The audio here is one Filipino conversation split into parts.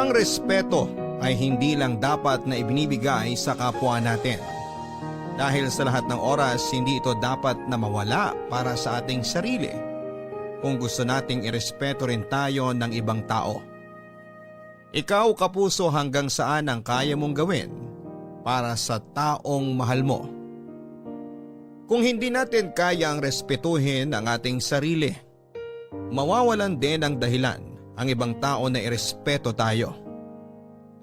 Ang respeto ay hindi lang dapat na ibinibigay sa kapwa natin. Dahil sa lahat ng oras, hindi ito dapat na mawala para sa ating sarili kung gusto nating irespeto rin tayo ng ibang tao. Ikaw, kapuso, hanggang saan ang kaya mong gawin para sa taong mahal mo? Kung hindi natin kayang respetuhin ang ating sarili, mawawalan din ng dahilan ang ibang tao na irespeto tayo.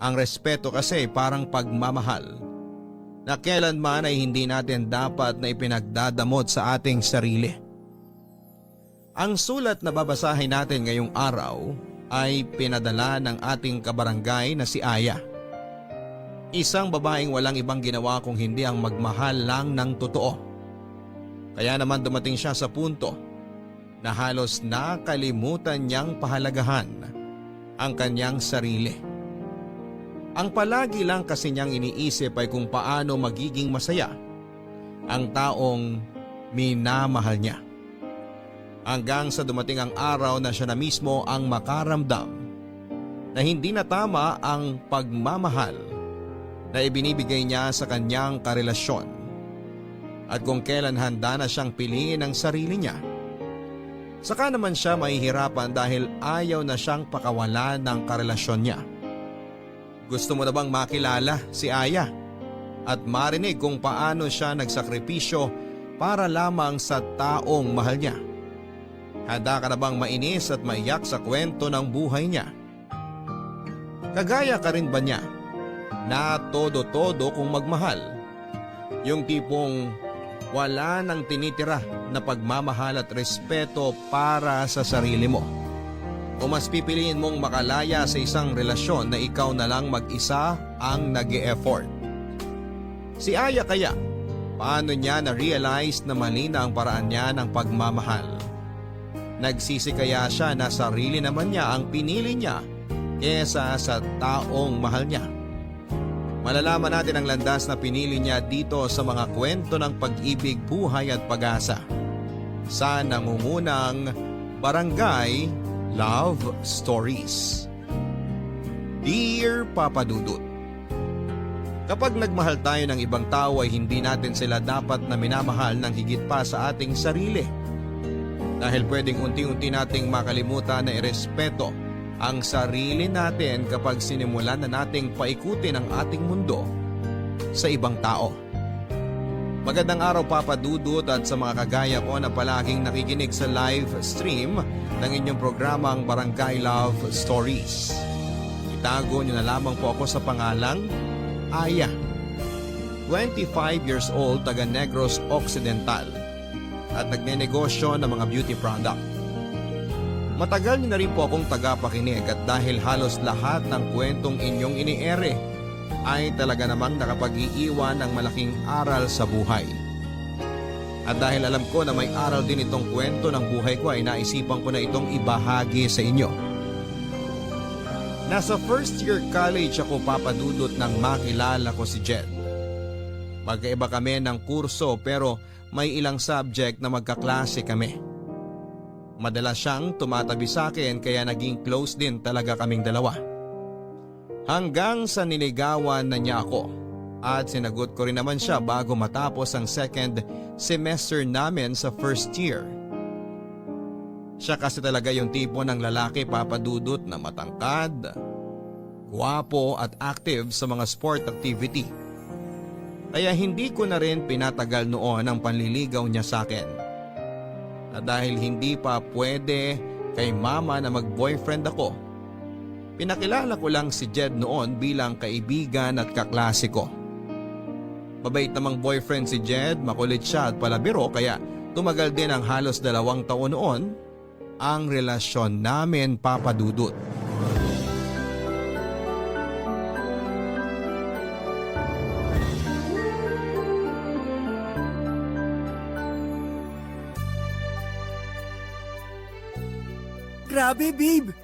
Ang respeto kasi parang pagmamahal na kailanman ay hindi natin dapat na ipinagdadamot sa ating sarili. Ang sulat na babasahin natin ngayong araw ay pinadala ng ating kabarangay na si Aya. Isang babaeng walang ibang ginawa kung hindi ang magmahal lang ng totoo. Kaya naman dumating siya sa punto na halos nakalimutan niyang pahalagahan ang kanyang sarili. Ang palagi lang kasi niyang iniisip ay kung paano magiging masaya ang taong minamahal niya. Hanggang sa dumating ang araw na siya na mismo ang makaramdam na hindi na tama ang pagmamahal na ibinibigay niya sa kanyang karelasyon. At kung kailan handa na siyang piliin ang sarili niya, saka naman siya mahihirapan dahil ayaw na siyang pakawalan ng karelasyon niya. Gusto mo na bang makilala si Aya at marinig kung paano siya nagsakripisyo para lamang sa taong mahal niya? Handa ka na bang mainis at maiyak sa kwento ng buhay niya? Kagaya ka rin ba niya na todo-todo kung magmahal? Yung tipong wala nang tinitira na pagmamahal at respeto para sa sarili mo? O mas pipiliin mong makalaya sa isang relasyon na ikaw na lang mag-isa ang nag-e-effort? Si Aya kaya, paano niya na-realize na mali na ang paraan niya ng pagmamahal? Nagsisi kaya siya na sarili naman niya ang pinili niya kesa sa taong mahal niya? Malalaman natin ang landas na pinili niya dito sa mga kwento ng pag-ibig, buhay at pag-asa sa nangungunang Barangay Love Stories. Dear Papa Dudut, kapag nagmahal tayo ng ibang tao ay hindi natin sila dapat na minamahal ng higit pa sa ating sarili. Dahil pwedeng unti-unti nating makalimutan na irespeto ang sarili natin kapag sinimulan na nating paikutin ang ating mundo sa ibang tao. Magandang araw Papa Dudut at sa mga kagaya ko na palaging nakikinig sa live stream ng inyong programang Barangay Love Stories. Itago niyo na lamang po ako sa pangalang Aya. 25 years old, taga Negros Occidental at nagnenegosyo ng mga beauty product. Matagal niyo na rin po akong tagapakinig at dahil halos lahat ng kwentong inyong iniere ay talaga namang nakapag-iiwan ng malaking aral sa buhay. At dahil alam ko na may aral din itong kwento ng buhay ko ay naisipan ko na itong ibahagi sa inyo. Nasa first year college ako Papa Dudut nang makilala ko si Jed. Magkaiba kami ng kurso pero may ilang subject na magkaklase kami. Madalas siyang tumatabi sa akin kaya naging close din talaga kaming dalawa. Hanggang sa niligawan na niya ako at sinagot ko rin naman siya bago matapos ang second semester namin sa first year. Siya kasi talaga yung tipo ng lalaki Papa Dudut na matangkad, gwapo at active sa mga sport activity. Kaya hindi ko na rin pinatagal noon ang panliligaw niya sa akin. At dahil hindi pa pwede kay mama na mag-boyfriend ako, pinakilala ko lang si Jed noon bilang kaibigan at kaklase ko. Mabait namang boyfriend si Jed, makulit siya at palabiro kaya tumagal din ang halos 2 taon noon ang relasyon namin Papa Dudut. Grabe, babe!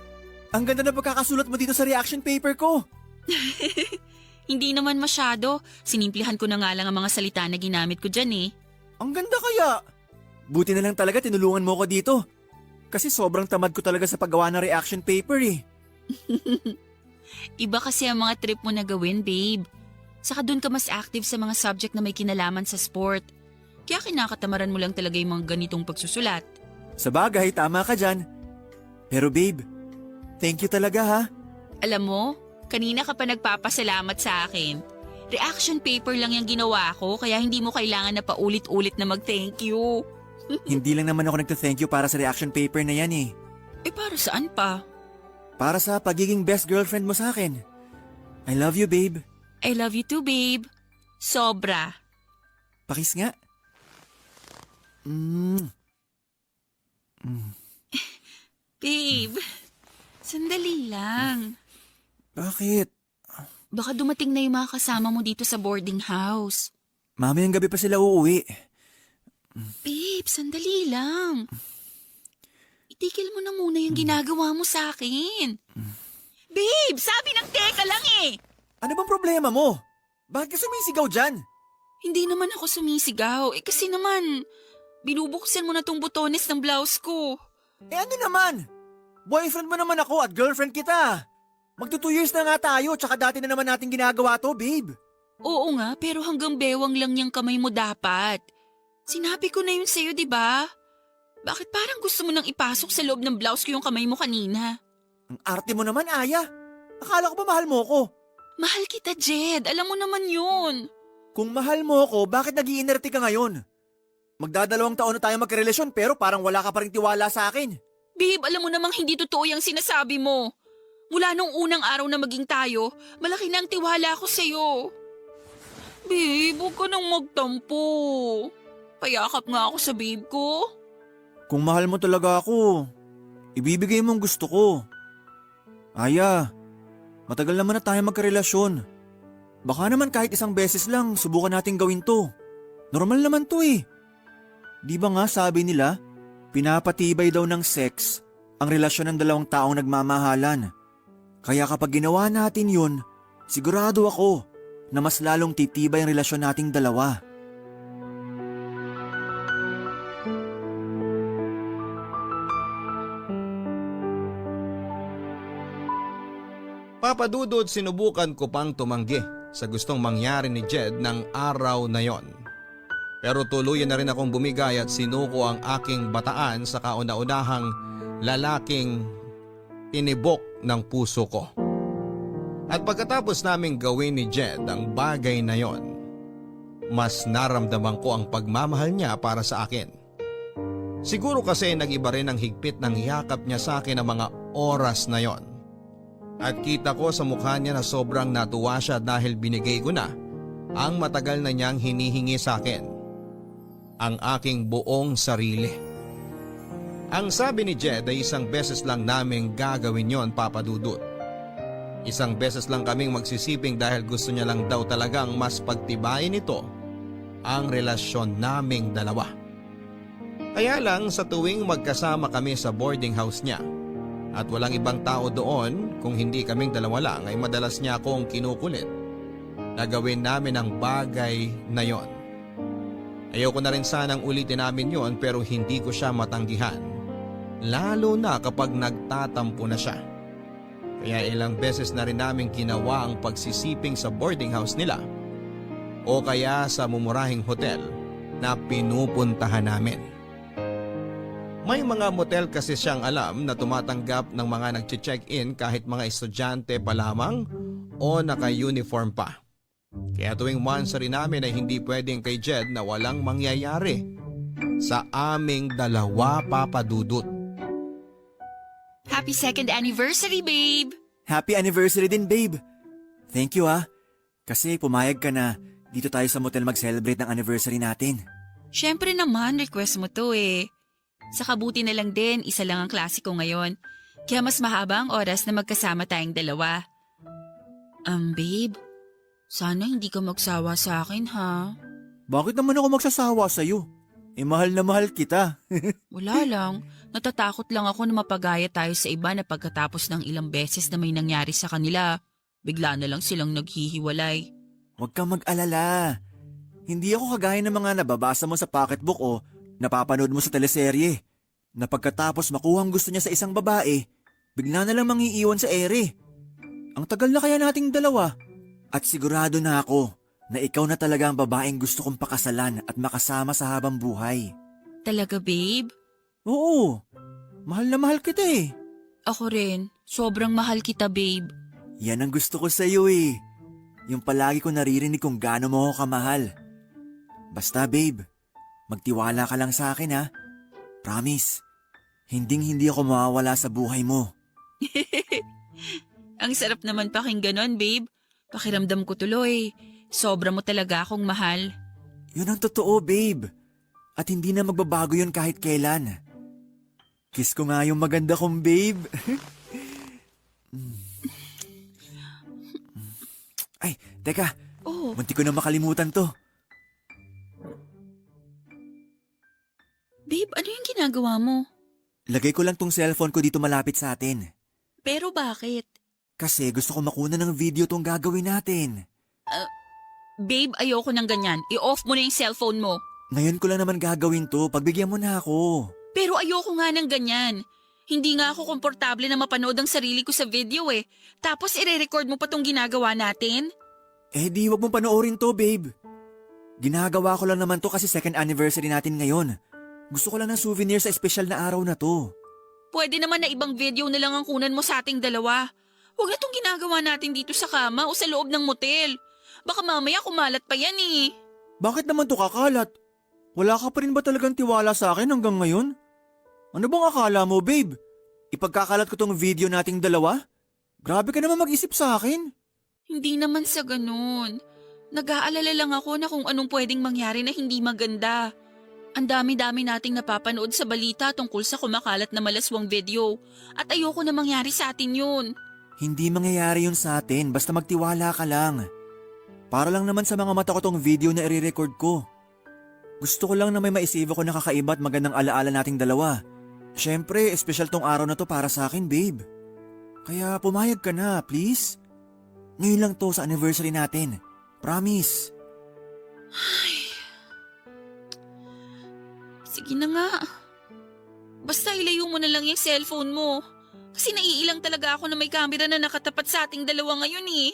Ang ganda na pagkakasulat mo dito sa reaction paper ko. Hindi naman masyado. Sinimplihan ko na nga lang ang mga salita na ginamit ko dyan eh. Ang ganda kaya! Buti na lang talaga tinulungan mo ko dito. Kasi sobrang tamad ko talaga sa paggawa ng reaction paper eh. Iba kasi ang mga trip mo na gawin, babe. Saka doon ka mas active sa mga subject na may kinalaman sa sport. Kaya kinakatamaran mo lang talaga yung mga ganitong pagsusulat. Sa bagay, tama ka dyan. Pero babe, thank you talaga ha. Alam mo, kanina ka pa nagpapasalamat sa akin. Reaction paper lang yung ginawa ko kaya hindi mo kailangan na paulit-ulit na mag-thank you. Hindi lang naman ako nagta-thank you para sa reaction paper na yan eh. Eh para saan pa? Para sa pagiging best girlfriend mo sa akin. I love you, babe. I love you too, babe. Sobra. Pakis nga. Babe, sandali lang. Bakit? Baka dumating na yung mga kasama mo dito sa boarding house. Mamayang gabi pa sila uuwi. Babe, sandali lang. Itigil mo na muna yung ginagawa mo sa akin. Babe, sabi ng teka lang eh. Ano bang problema mo? Bakit ka sumisigaw dyan? Hindi naman ako sumisigaw. Eh kasi naman, binubuksan mo na tong botones ng blouse ko. Eh ano naman? Boyfriend mo naman ako at girlfriend kita. Magto 2 years na nga tayo tsaka dati na naman natin ginagawa to, babe. Oo nga, pero hanggang bewang lang yung kamay mo dapat. Sinabi ko na yun sa'yo, di ba? Bakit parang gusto mo nang ipasok sa loob ng blouse ko yung kamay mo kanina? Ang arte mo naman, Aya. Akala ko ba mahal mo ko? Mahal kita, Jed. Alam mo naman yun. Kung mahal mo ko, bakit nag-iinerte ka ngayon? Magdadalawang taon na tayo magkarelasyon pero parang wala ka pa rin tiwala sa akin. Babe, alam mo namang hindi totoo yung sinasabi mo. Mula nung unang araw na maging tayo, malaki na ang tiwala ko sa'yo. Babe, huwag ka nang magtampo. Payakap nga ako sa babe ko. Kung mahal mo talaga ako, ibibigay mo ang gusto ko. Aya, matagal naman na tayo magkarelasyon. Baka naman kahit isang beses lang subukan natin gawin to. Normal naman to eh. Di ba nga sabi nila, pinapatibay daw ng sex ang relasyon ng dalawang taong nagmamahalan. Kaya kapag ginawa natin yun, sigurado ako na mas lalong titibay ang relasyon nating dalawa. Papadudod sinubukan ko pang tumanggi sa gustong mangyari ni Jed ng araw na yon. Pero tuluyan na rin akong bumigay at sinuko ang aking bataan sa kauna-unahang lalaking tinibok ng puso ko. At pagkatapos naming gawin ni Jed ang bagay na yon, mas naramdaman ko ang pagmamahal niya para sa akin. Siguro kasi nag-iba rin ang higpit ng yakap niya sa akin ng mga oras na yon. At kita ko sa mukha niya na sobrang natuwa siya dahil binigay ko na ang matagal na niyang hinihingi sa akin. Ang aking buong sarili. Ang sabi ni Jed ay isang beses lang naming gagawin yon, Papa Dudut. Isang beses lang kaming magsisiping dahil gusto niya lang daw talagang mas pagtibayin ito ang relasyon naming dalawa. Kaya lang sa tuwing magkasama kami sa boarding house niya at walang ibang tao doon kung hindi kaming dalawa lang ay madalas niya akong kinukulit na gawin namin ang bagay na yon. Ayoko na rin sanang ulitin namin yon pero hindi ko siya matanggihan. Lalo na kapag nagtatampo na siya. Kaya ilang beses na rin namin ginawa ang pagsisiping sa boarding house nila o kaya sa mumurahing hotel na pinupuntahan namin. May mga motel kasi siyang alam na tumatanggap ng mga nag-check-in kahit mga estudyante pa lamang o naka-uniform pa. Kaya tuwing monthsary namin ay hindi pwedeng kay Jed na walang mangyayari sa aming dalawa, Papa Dudut. Happy 2nd anniversary, babe! Happy anniversary din, babe. Thank you ah. Kasi pumayag ka na dito tayo sa motel mag-celebrate ng anniversary natin. Syempre naman, request mo to eh. Sa kabuti na lang din, isa lang ang klase ko ngayon. Kaya mas mahaba ang oras na magkasama tayong dalawa. Babe, sana hindi ka magsawa sa akin ha. Bakit naman ako magsasawa sa'yo? Eh mahal na mahal kita. Wala lang, natatakot lang ako na mapagaya tayo sa iba na pagkatapos ng ilang beses na may nangyari sa kanila, bigla na lang silang naghihiwalay. Huwag kang mag-alala. Hindi ako kagaya ng mga nababasa mo sa pocketbook o napapanood mo sa teleserye. Na pagkatapos makuha ang gusto niya sa isang babae, bigla na lang mangiiwan sa ere. Ang tagal na kaya nating dalawa. At sigurado na ako na ikaw na talaga ang babaeng gusto kong pakasalan at makasama sa habang buhay. Talaga, babe? Oo, mahal na mahal kita eh. Ako rin. Sobrang mahal kita, babe. Yan ang gusto ko sa'yo eh. Yung palagi ko naririnig kung gaano mo ako kamahal. Basta babe, magtiwala ka lang sa akin ha. Promise, hindi ako mawawala sa buhay mo. Ang sarap naman pakinggan nun, babe. Pakiramdam ko tuloy. Sobra mo talaga akong mahal. Yun ang totoo babe. At hindi na magbabago yun kahit kailan. Kiss ko nga yung maganda kong babe. Ay, teka. Oh, Munti ko na makalimutan to. babe, ano yung ginagawa mo? Lagay ko lang tong cellphone ko dito malapit sa atin. Pero bakit? Kasi gusto ko makuna ng video tong gagawin natin. Babe, ayoko ng ganyan. I-off mo na yung cellphone mo. Ngayon ko lang naman gagawin to. Pagbigyan mo na ako. Pero ayoko nga ng ganyan. Hindi nga ako komportable na mapanood ang sarili ko sa video eh. Tapos ire-record mo pa tong ginagawa natin? Eh di wag mong panoorin to, babe. Ginagawa ko lang naman to kasi second anniversary natin ngayon. Gusto ko lang ng souvenir sa espesyal na araw na to. Pwede naman na ibang video na lang ang kunan mo sa ating dalawa. Huwag na tong ginagawa natin dito sa kama o sa loob ng motel. Baka mamaya kumalat pa yan eh. Bakit naman to kakalat? Wala ka pa rin ba talagang tiwala sa akin hanggang ngayon? Ano bang akala mo, babe? Ipagkakalat ko tong video nating dalawa? Grabe ka naman mag-isip sa akin. Hindi naman sa ganun. Nag-aalala lang ako na kung anong pwedeng mangyari na hindi maganda. Ang dami-dami nating napapanood sa balita tungkol sa kumakalat na malaswang video at ayoko na mangyari sa atin yun. Hindi mangyayari yun sa atin, basta magtiwala ka lang. Para lang naman sa mga mata ko tong video na i-record ko. Gusto ko lang na may maisave ako na kakaiba at magandang alaala nating dalawa. Siyempre, espesyal tong araw na to para sa akin, babe. Kaya pumayag ka na, please. Ngayon lang to sa anniversary natin. Promise. Sige na nga. Basta ilayo mo na lang yung cellphone mo. Kasi naiilang talaga ako na may camera na nakatapat sa ating dalawa ngayon eh.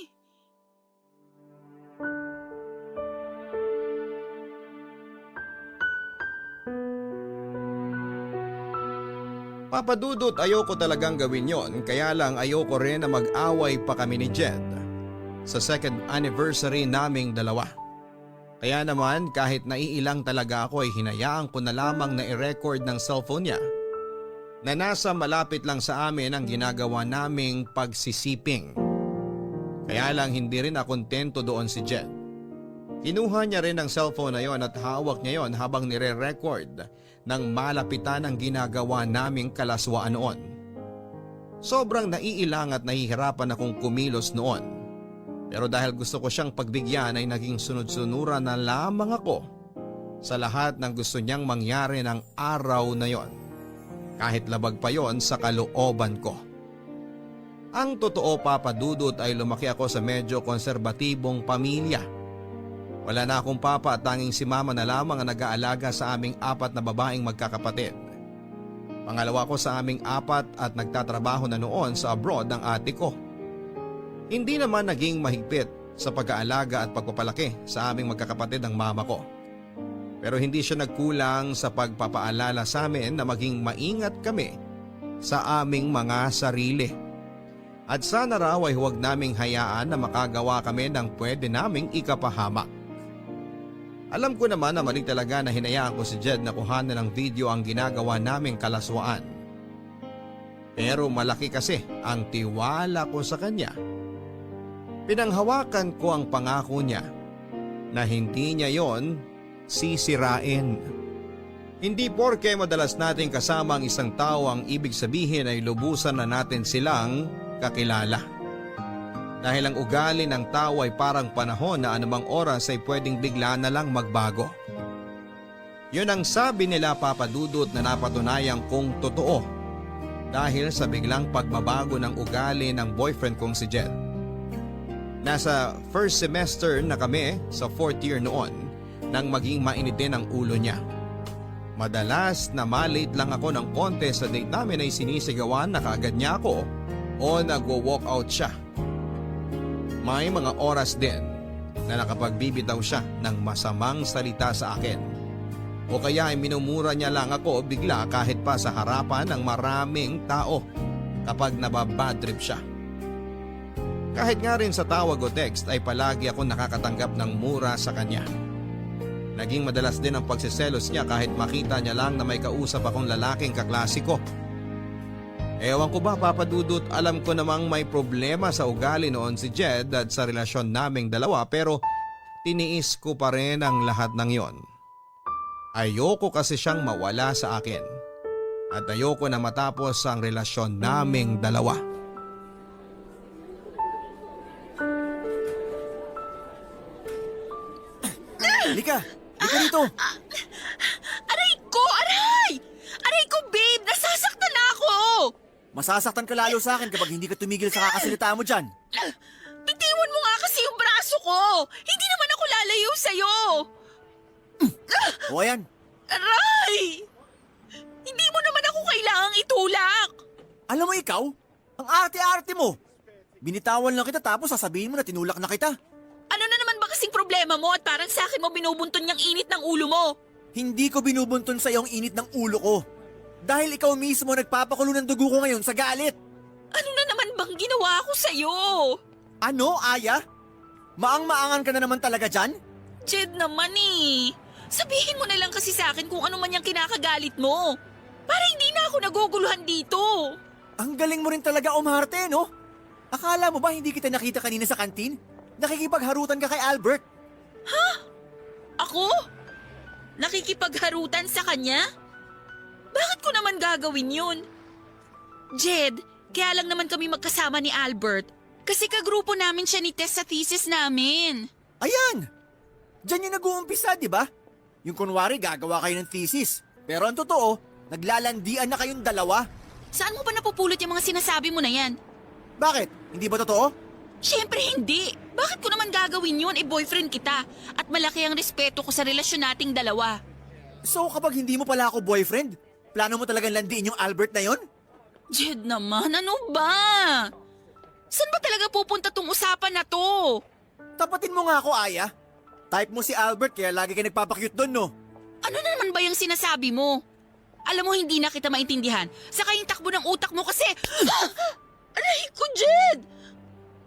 Papadudot, ayoko talagang gawin yon, kaya lang ayoko rin na mag-away pa kami ni Jed sa second anniversary naming dalawa. Kaya naman kahit naiilang talaga ako ay hinayaan ko na lamang na i-record ng cellphone niya na nasa malapit lang sa amin ang ginagawa naming pagsisiping. Kaya lang hindi rin ako kontento doon si Jed. Kinuha niya rin ang cellphone na yon at hawak niya yon habang nire-record ng malapitan ang ginagawa naming kalaswaan noon. Sobrang naiilang at nahihirapan akong kumilos noon. Pero dahil gusto ko siyang pagbigyan ay naging sunod-sunuran na lamang ako sa lahat ng gusto niyang mangyari ng araw na yon. Kahit labag pa yon sa kalooban ko. Ang totoo, Papa Dudut, ay lumaki ako sa medyo konserbatibong pamilya. Wala na akong papa at tanging si mama na lamang ang nag-aalaga sa aming 4 na babaeng magkakapatid. Pangalawa ko sa aming 4 at nagtatrabaho na noon sa abroad ng ate ko. Hindi naman naging mahigpit sa pag-aalaga at pagpapalaki sa aming magkakapatid ng mama ko. Pero hindi siya nagkulang sa pagpapaalala sa amin na maging maingat kami sa aming mga sarili. At sana raw ay huwag naming hayaan na makagawa kami ng pwede naming ikapahamak. Alam ko naman na mali talaga na hinayaan ko si Jed na kuhanan ng video ang ginagawa naming kalaswaan. Pero malaki kasi ang tiwala ko sa kanya. Pinanghawakan ko ang pangako niya na hindi niya yon sisirain. Hindi porke madalas nating kasama ang isang tao ang ibig sabihin ay lubusan na natin silang kakilala. Dahil ang ugali ng tao ay parang panahon na anumang oras ay pwedeng bigla na lang magbago. Yun ang sabi nila, Papa Dudut, na napatunayan kong totoo dahil sa biglang pagbabago ng ugali ng boyfriend kong si Jed. Nasa first semester na kami sa 4th year noon nang maging mainitin ang ulo niya. Madalas na malate lang ako ng konti sa date namin ay sinisigawan na kaagad niya ako o nagwo-walk out siya. May mga oras din na nakapagbibitaw siya ng masamang salita sa akin. O kaya ay minumura niya lang ako bigla kahit pa sa harapan ng maraming tao kapag nababadtrip siya. Kahit nga rin sa tawag o text ay palagi ako nakakatanggap ng mura sa kanya. Naging madalas din ang pagsiselos niya kahit makita niya lang na may kausap akong lalaking kaklase ko. Ewan ko ba Papa Dudut, alam ko namang may problema sa ugali noon si Jed at sa relasyon naming dalawa pero tiniis ko pa rin ang lahat ng yon. Ayoko kasi siyang mawala sa akin at ayoko na matapos ang relasyon naming dalawa. Halika! Halika dito! Aray ko! Aray! Aray ko, babe! Nasasaktan na ako! Masasaktan ka lalo sa akin kapag hindi ka tumigil sa kakasalita mo dyan. Bitiwan mo nga kasi yung braso ko! Hindi naman ako lalayo sa'yo! O ayan, Aray! Hindi mo naman ako kailangang itulak! alam mo ikaw, ang arte-arte mo. Binitawan lang kita tapos sasabihin mo na tinulak na kita. Ano na naman ba kasing problema mo at parang sa akin mo binubunton niyang init ng ulo mo? Hindi ko binubunton sa iyo ang init ng ulo ko. Dahil ikaw mismo nagpapakulo ng dugo ko ngayon sa galit. Ano na naman bang ginawa ko sa'yo? Ano, Aya? Maang-maangan ka na naman talaga dyan? Jed naman eh. Sabihin mo na lang kasi sa akin kung ano man yung kinakagalit mo. Para hindi na ako naguguluhan dito. Ang galing mo rin talaga umarte, no? Akala mo ba hindi kita nakita kanina sa kantin? Nakikipagharutan ka kay Albert. Ako? Nakikipagharutan sa kanya? Bakit ko naman gagawin yun? Jed, kaya lang naman kami magkasama ni Albert. Kasi kagrupo namin siya ni Tess sa thesis namin. Ayan! Diyan yung nag-uumpisa, di ba? Yung kunwari gagawa kayo ng thesis. Pero ang totoo, naglalandian na kayong dalawa. Saan mo ba napupulot yung mga sinasabi mo na yan? Bakit? Hindi ba totoo? Siyempre hindi. Bakit ko naman gagawin yun? Boyfriend kita. At malaki ang respeto ko sa relasyon nating dalawa. So kapag hindi mo pala ako boyfriend, plano mo talagang landiin yung Albert na yon? Jed naman, ano ba? Saan ba talaga pupunta tong usapan na to? Tapatin mo nga ako, Aya. Type mo si Albert kaya lagi ka nagpapakyut doon, no? Ano na naman ba yung sinasabi mo? Alam mo, hindi na kita maintindihan. Saka yung takbo ng utak mo kasi... Aray ko, Jed!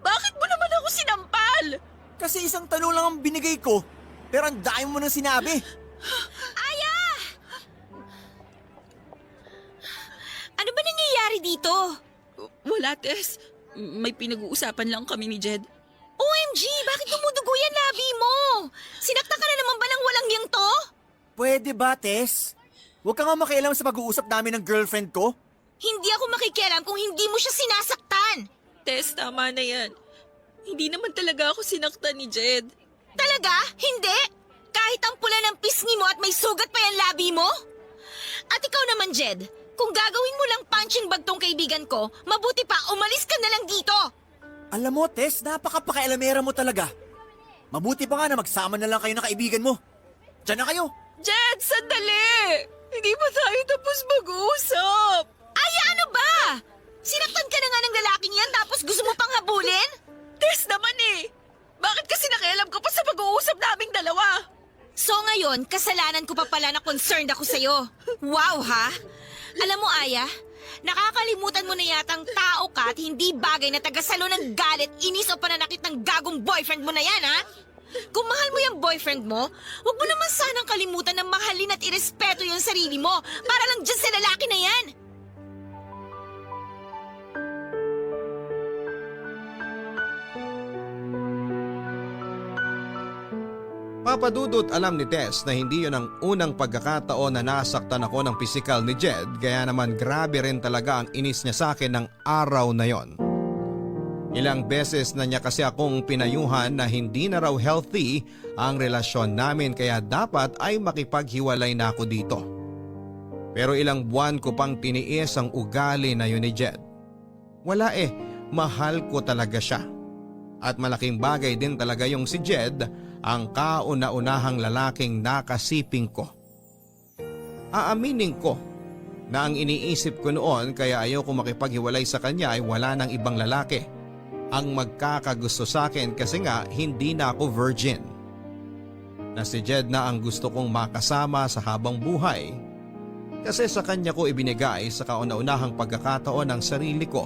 Bakit mo naman ako sinampal? Kasi isang tanong lang ang binigay ko, pero ang dami mo nang sinabi. Aya! Ano ba nangyayari dito? Wala, Tess. May pinag-uusapan lang kami ni Jed. OMG! Bakit dumudugo yan labi mo? Sinakta ka na naman ba ng walang yang to? Pwede ba, Tess? Huwag ka nga makialam sa pag-uusap namin ng girlfriend ko. Hindi ako makikialam kung hindi mo siya sinasaktan. Tess, tama na yan. Hindi naman talaga ako sinaktan ni Jed. Talaga? Hindi? Kahit ang pula ng pisngi mo at may sugat pa yung labi mo? At ikaw naman, Jed, kung gagawin mo lang punching bag tong kaibigan ko, mabuti pa umalis ka na lang dito. Alam mo, Tess, napaka-pakialamera mo talaga. Mabuti pa nga na magsama na lang kayo ng kaibigan mo. Diyan na kayo. Jed, sandali! Hindi pa tayo tapos mag-uusap. Ay, ano ba? Sinaktan ka na nga ng lalaking yan tapos gusto mo pang habulin? Tess naman eh! Bakit kasi nakialam ka pa sa pag-uusap naming dalawa? So ngayon, kasalanan ko pa pala na concerned ako sa'yo. Wow ha? Alam mo, Aya, nakakalimutan mo na yatang tao ka at hindi bagay na tagasalo ng galit, inis o pananakit ng gagong boyfriend mo na yan, ha? Kung mahal mo yung boyfriend mo, huwag mo naman sanang kalimutan na mahalin at irespeto yung sarili mo para lang dyan sa lalaki na yan. Papadudot alam ni Tess na hindi yun ang unang pagkakataon na nasaktan ako ng pisikal ni Jed, kaya naman grabe rin talaga ang inis niya sa akin ng araw na yon. Ilang beses na niya kasi akong pinayuhan na hindi na raw healthy ang relasyon namin kaya dapat ay makipaghiwalay na ako dito. Pero ilang buwan ko pang tiniis ang ugali na yun ni Jed. Wala mahal ko talaga siya. At malaking bagay din talaga yung si Jed, ang kauna-unahang lalaking nakasiping ko. Aaminin ko na ang iniisip ko noon kaya ayoko makipaghiwalay sa kanya ay wala ng ibang lalaki. ang magkakagusto sa akin kasi nga hindi na ako virgin. Na si Jed na ang gusto kong makasama sa habang buhay kasi sa kanya ko ibinigay sa kauna-unahang pagkakataon ng sarili ko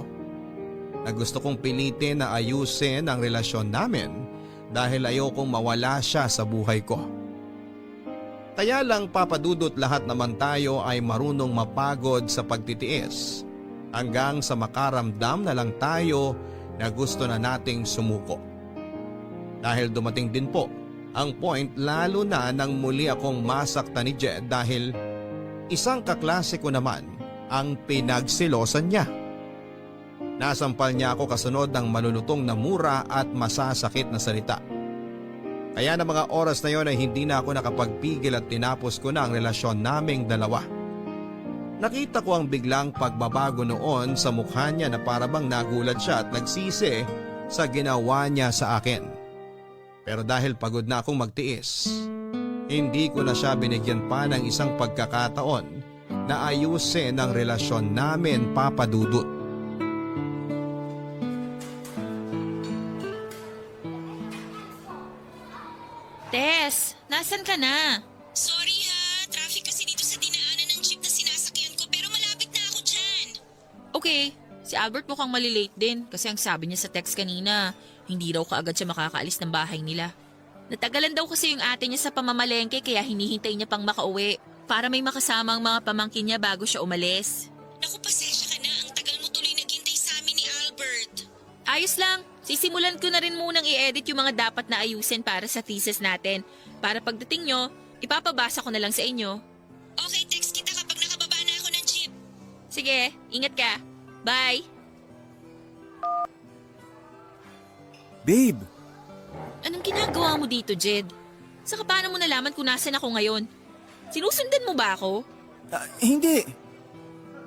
na gusto kong pilitin na ayusin ang relasyon namin dahil ayokong mawala siya sa buhay ko. Kaya lang papadudot lahat naman tayo ay marunong mapagod sa pagtitiis hanggang sa makaramdam na lang tayo na gusto na nating sumuko. Dahil dumating din po ang point lalo na nang muli akong masaktan ni Jed dahil isang kaklase ko naman ang pinagsilosan niya. Nasampal niya ako kasunod ng malulutong na mura at masasakit na salita. Kaya na mga oras na yon ay hindi na ako nakapagpigil at tinapos ko na ang relasyon naming dalawa. Nakita ko ang biglang pagbabago noon sa mukha niya na parabang nagulat siya at nagsisi sa ginawa niya sa akin. Pero dahil pagod na akong magtiis, hindi ko na siya binigyan pa ng isang pagkakataon na ayusin ang relasyon namin, Papa Dudut. Tess, nasan ka na? Sorry ha, traffic kasi dito sa dinaanan ng jeep na sinasakyan ko pero malapit na ako dyan. Okay, si Albert mukhang malilate din kasi ang sabi niya sa text kanina, hindi raw kaagad siya makakaalis ng bahay nila. Natagalan daw kasi yung ate niya sa pamamalengke kaya hinihintay niya pang makauwi para may makasama ang mga pamangkin niya bago siya umalis. Naku, pasensya ka na, ang tagal mo tuloy naghintay sa amin ni Albert. Ayos lang, sisimulan ko na rin munang i-edit yung mga dapat na ayusin para sa thesis natin. Para pagdating nyo, ipapabasa ko na lang sa inyo. Okay, text kita kapag nakababa na ako ng jeep. Sige, ingat ka. Bye! Babe, Anong ginagawa mo dito, Jed? Saka paano mo nalaman kung nasan ako ngayon? Sinusundan mo ba ako? hindi.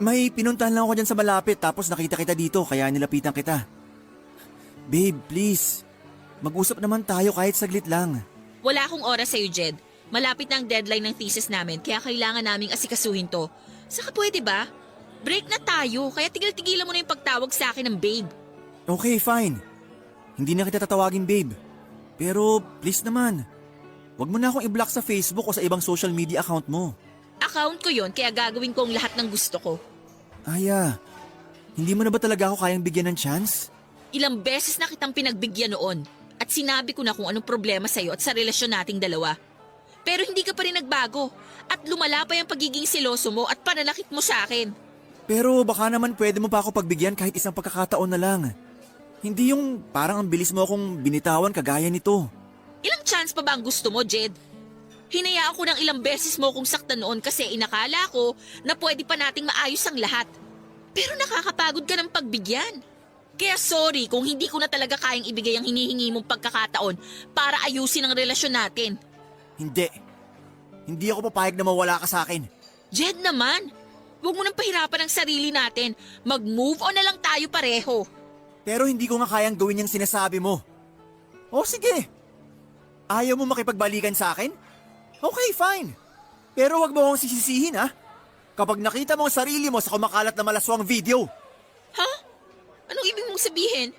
May pinuntahan lang ako dyan sa malapit tapos nakita kita dito kaya nilapitan kita. Babe, please. Mag-usap naman tayo kahit saglit lang. Wala akong oras sa'yo, Jed. Malapit na ang deadline ng thesis namin kaya kailangan naming asikasuhin to. Saka pwede ba? Break na tayo kaya tigil-tigilan mo na yung pagtawag sa akin ng babe. Okay, fine. Hindi na kita tatawagin, babe. Pero please naman, wag mo na akong i-block sa Facebook o sa ibang social media account mo. Account ko yon kaya gagawin ko ang lahat ng gusto ko. Aya, hindi mo na ba talaga ako kayang bigyan ng chance? Ilang beses na kitang pinagbigyan noon at sinabi ko na kung anong problema sa'yo at sa relasyon nating dalawa. Pero hindi ka pa rin nagbago at lumala pa yung pagiging seloso mo at pananakit mo sa akin. Pero baka naman pwede mo pa ako pagbigyan kahit isang pagkakataon na lang. Hindi yung parang ang bilis mo akong binitawan kagaya nito. Ilang chance pa ba ang gusto mo, Jed? Hinaya ako ng ilang beses mo kung saktan noon kasi inakala ko na pwede pa nating maayos ang lahat. Pero nakakapagod ka ng pagbigyan. Kaya sorry kung hindi ko na talaga kayang ibigay ang hinihingi mong pagkakataon para ayusin ang relasyon natin. Hindi. Hindi ako papayag na mawala ka sa akin. Jed naman, huwag mo nang pahirapan ang sarili natin. Mag-move on na lang tayo pareho. Pero hindi ko nga kayang gawin yung sinasabi mo. O sige. Ayaw mo makipagbalikan sa akin? Okay, fine. Pero wag mo akong sisisihin ha. Kapag nakita mo ang sarili mo sa kumakalat na malaswang video. Ha? Anong ibig mong sabihin?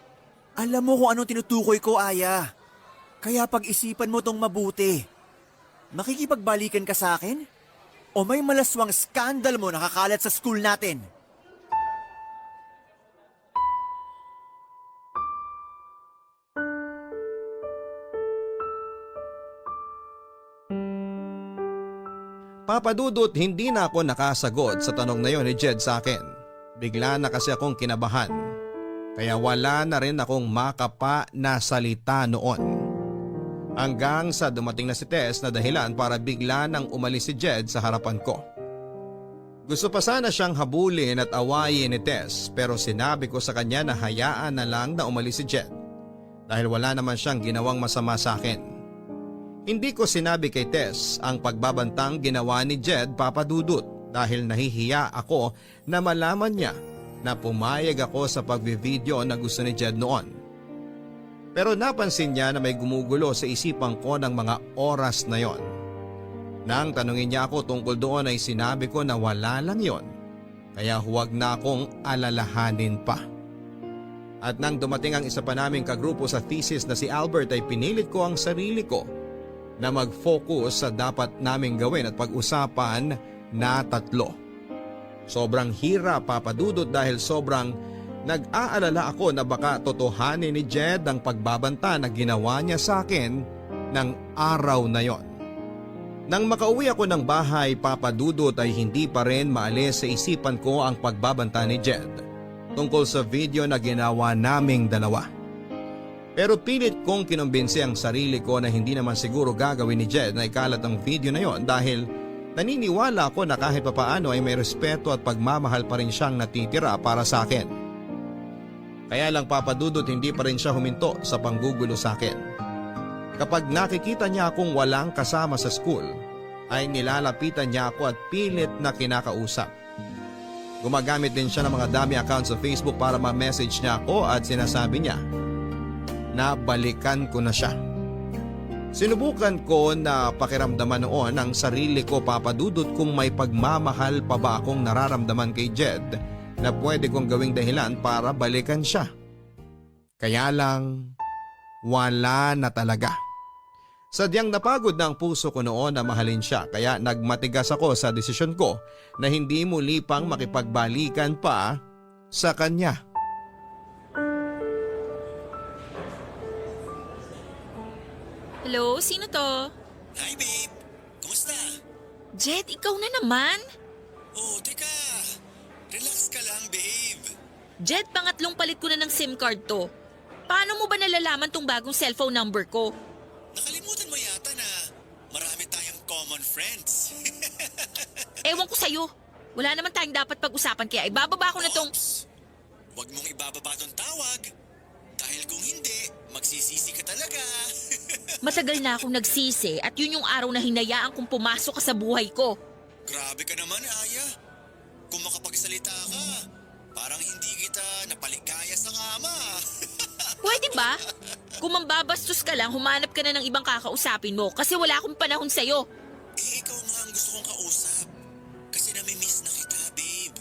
Alam mo kung anong tinutukoy ko, Aya. Kaya pag-isipan mo tong mabuti. Makikipagbalikan ka sa akin? O may malaswang skandal mo nakakalat sa school natin? Papadudot, hindi na ako nakasagot sa tanong na yon ni Jed sa akin. Bigla na kasi akong kinabahan. Kaya wala na rin akong makapa na salita noon. Hanggang sa dumating na si Tess na dahilan para bigla nang umalis si Jed sa harapan ko. Gusto pa sana siyang habulin at awayin ni Tess pero sinabi ko sa kanya na hayaan na lang na umalis si Jed. Dahil wala naman siyang ginawang masama sa akin. Hindi ko sinabi kay Tess ang pagbabantang ginawa ni Jed, Papadudut, dahil nahihiya ako na malaman niya na pumayag ako sa pagbivideo na gusto ni Jed noon. Pero napansin niya na may gumugulo sa isipan ko ng mga oras na yon. Nang tanungin niya ako tungkol doon ay sinabi ko na wala lang yon, kaya huwag na akong alalahanin pa. At nang dumating ang isa pa naming kagrupo sa thesis na si Albert ay pinilit ko ang sarili ko na mag-focus sa dapat naming gawin at pag-usapan na tatlo. Sobrang hirap papadudot dahil sobrang nag-aalala ako na baka totohanin ni Jed ang pagbabanta na ginawa niya sa akin ng araw na yon. Nang makauwi ako ng bahay, papadudot ay hindi pa rin maalis sa isipan ko ang pagbabanta ni Jed tungkol sa video na ginawa naming dalawa. Pero pilit kong kinumbinsi ang sarili ko na hindi naman siguro gagawin ni Jed na ikalat ang video na yon dahil naniniwala ako na kahit papaano ay may respeto at pagmamahal pa rin siyang natitira para sa akin. Kaya lang papadudot hindi pa rin siya huminto sa panggugulo sa akin. Kapag nakikita niya akong walang kasama sa school, ay nilalapitan niya ako at pilit na kinakausap. Gumagamit din siya ng mga dami accounts sa Facebook para ma-message niya ako at sinasabi niya na balikan ko na siya. Sinubukan ko na pakiramdaman noon ang sarili ko papadudot kung may pagmamahal pa ba akong nararamdaman kay Jed na pwede kong gawing dahilan para balikan siya. Kaya lang, wala na talaga. Sadyang napagod na ang puso ko noon na mahalin siya kaya nagmatigas ako sa desisyon ko na hindi muli pang makipagbalikan pa sa kanya. Hello, sino to? Hi babe! Kumusta? Jed, ikaw na naman? Oh, teka. Relax ka lang babe. Jed, pangatlong palit ko na ng SIM card to. Paano mo ba nalalaman tong bagong cellphone number ko? Nakalimutan mo yata na marami tayong common friends. Ewan ko sa'yo. Wala naman tayong dapat pag-usapan kaya ibababa ko na tong... Oops! Huwag mong ibababa tong tawag. Dahil kung hindi, magsisisi ka talaga. Matagal na akong nagsisi at yun yung araw na hinayaan kong pumasok ka sa buhay ko. Grabe ka naman, Aya. Kung makapagsalita ka, parang hindi kita napaligaya sa kama. Pwede ba? Kung mambabastos ka lang, humanap ka na ng ibang kakausapin mo kasi wala akong panahon sa'yo. Ikaw nga ang gusto kong kausap. Kasi nami-miss na kita, babe.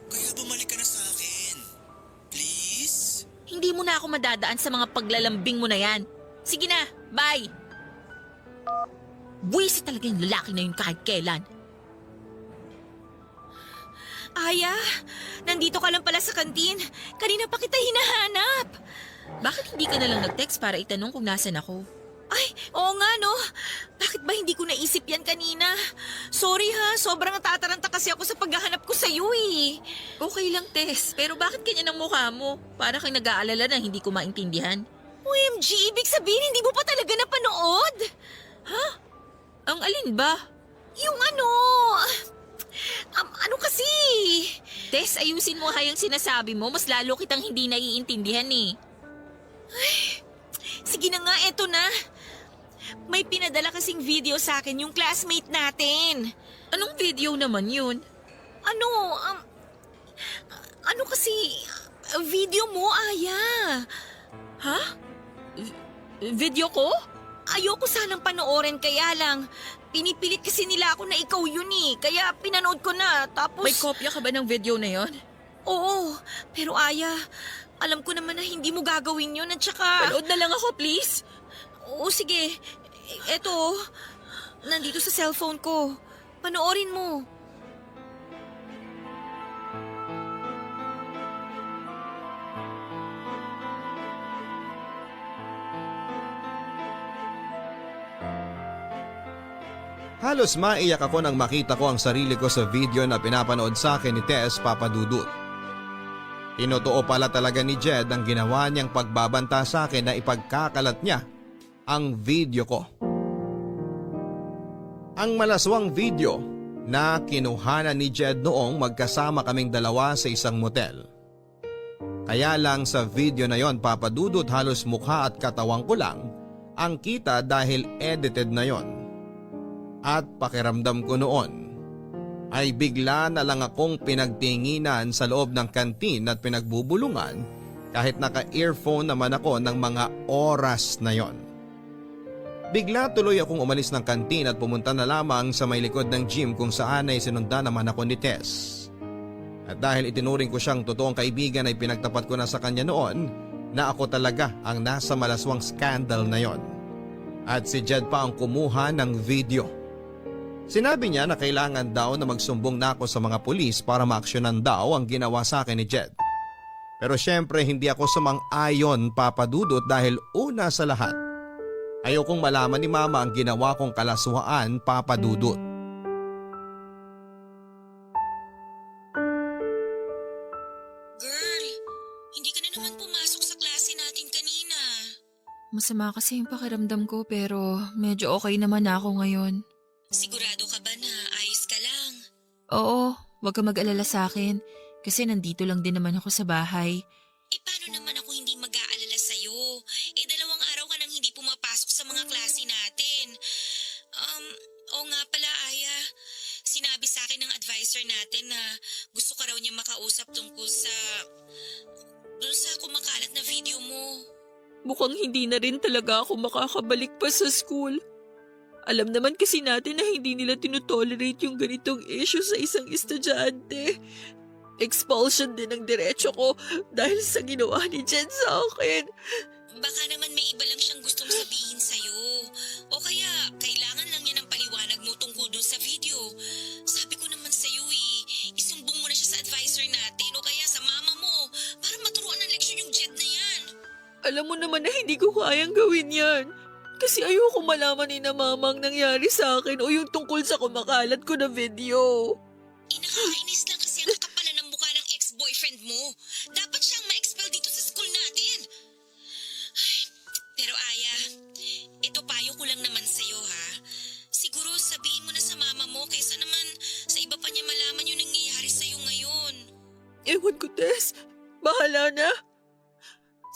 Kaya bumalik ka na sa akin. Please? Hindi mo na ako madadaan sa mga paglalambing mo na yan. Sige na, bye! Buwisit talaga yung lalaki na yun kahit kailan. Aya, nandito ka lang pala sa kantin. Kanina pa kita hinahanap. Bakit hindi ka na lang nag-text para itanong kung nasan ako? Ay, oo nga no. Bakit ba hindi ko naisip yan kanina? Sorry ha, sobrang natataranta kasi ako sa paghahanap ko sa iyo eh. Okay lang, Tess. Pero bakit ganyan ang mukha mo? Para kang nag-aalala na hindi ko maintindihan. OMG, ibig sabihin hindi mo pa talaga napanood? Ha? Ang alin ba? Yung ano... ano kasi? Tess, ayusin mo hayang sinasabi mo. Mas lalo kitang hindi naiintindihan eh. Sige na nga, eto na. May pinadala kasing video sa akin yung classmate natin. Anong video naman yun? Ano kasi, video mo, Aya. Ha? Video ko? Ayoko sanang panoorin kaya lang. Pinipilit kasi nila ako na ikaw yun eh. Kaya pinanood ko na, tapos... May kopya ka ba ng video na yon? Oo, pero Aya, alam ko naman na hindi mo gagawin yun at saka... Panood na lang ako, please. Oo, sige. Eto, nandito sa cellphone ko. Panoorin mo. Halos maiyak ako nang makita ko ang sarili ko sa video na pinapanood sa akin ni Tess Papadudut. Tinotoo pala talaga ni Jed ang ginawa niyang pagbabanta sa akin na ipagkakalat niya ang video ko. Ang malaswang video na kinuhanan ni Jed noong magkasama kaming dalawa sa isang motel. Kaya lang sa video na yon, Papadudut, halos mukha at katawang ko lang ang kita dahil edited na yon. At pakiramdam ko noon ay bigla na lang akong pinagtinginan sa loob ng kantin at pinagbubulungan kahit naka-earphone naman ako ng mga oras na yon. Bigla tuloy akong umalis ng kantin at pumunta na lamang sa may likod ng gym kung saan ay sinundan naman ako ni Tess. At dahil itinuring ko siyang totoong kaibigan ay pinagtapat ko na sa kanya noon na ako talaga ang nasa malaswang scandal na yon. At si Jed pa ang kumuha ng video. Sinabi niya na kailangan daw na magsumbong na ako sa mga pulis para maaksyonan daw ang ginawa sa akin ni Jed. Pero syempre hindi ako sumang-ayon, Papa Dudut, dahil una sa lahat, ayokong malaman ni Mama ang ginawa kong kalaswaan, Papa Dudut. Girl, hindi ka na naman pumasok sa klase natin kanina. Masama kasi yung pakiramdam ko pero medyo okay naman ako ngayon. Sigurado ka ba na ayos ka lang? Oo, wag ka mag-alala sa akin kasi nandito lang din naman ako sa bahay. Paano naman ako hindi mag-aalala sa'yo? 2 araw ka nang hindi pumapasok sa mga klase natin. Oo nga pala, Aya. Sinabi sa akin ng advisor natin na gusto ka raw niya makausap tungkol sa... doon sa kumakalat na video mo. Mukhang hindi na rin talaga ako makakabalik pa sa school. Alam naman kasi natin na hindi nila tinutolerate yung ganitong issue sa isang estudyante. Expulsion din ang diretso ko dahil sa ginawa ni Jen sa akin. Baka naman may iba lang siyang gustong sabihin sa'yo. O kaya, kailangan lang niya ng paliwanag mo tungkol dun sa video. Sabi ko naman sa'yo isumbong mo na siya sa advisor natin o kaya sa mama mo para maturuan ng leksyon yung Jed na yan. Alam mo naman na hindi ko kayang gawin yan. Kasi ayoko malaman ni na mama ang nangyari sa akin o yung tungkol sa kumakalat ko na video. Nakakainis lang kasi ang kakapalan ng mukha ng ex-boyfriend mo. Dapat siyang ma-expel dito sa school natin. Ay, pero Aya, ito payo ko lang naman sa'yo ha. Siguro sabihin mo na sa mama mo kaysa naman sa iba pa niya malaman yung nangyayari sa'yo ngayon. Ewan ko, Tess. Bahala na.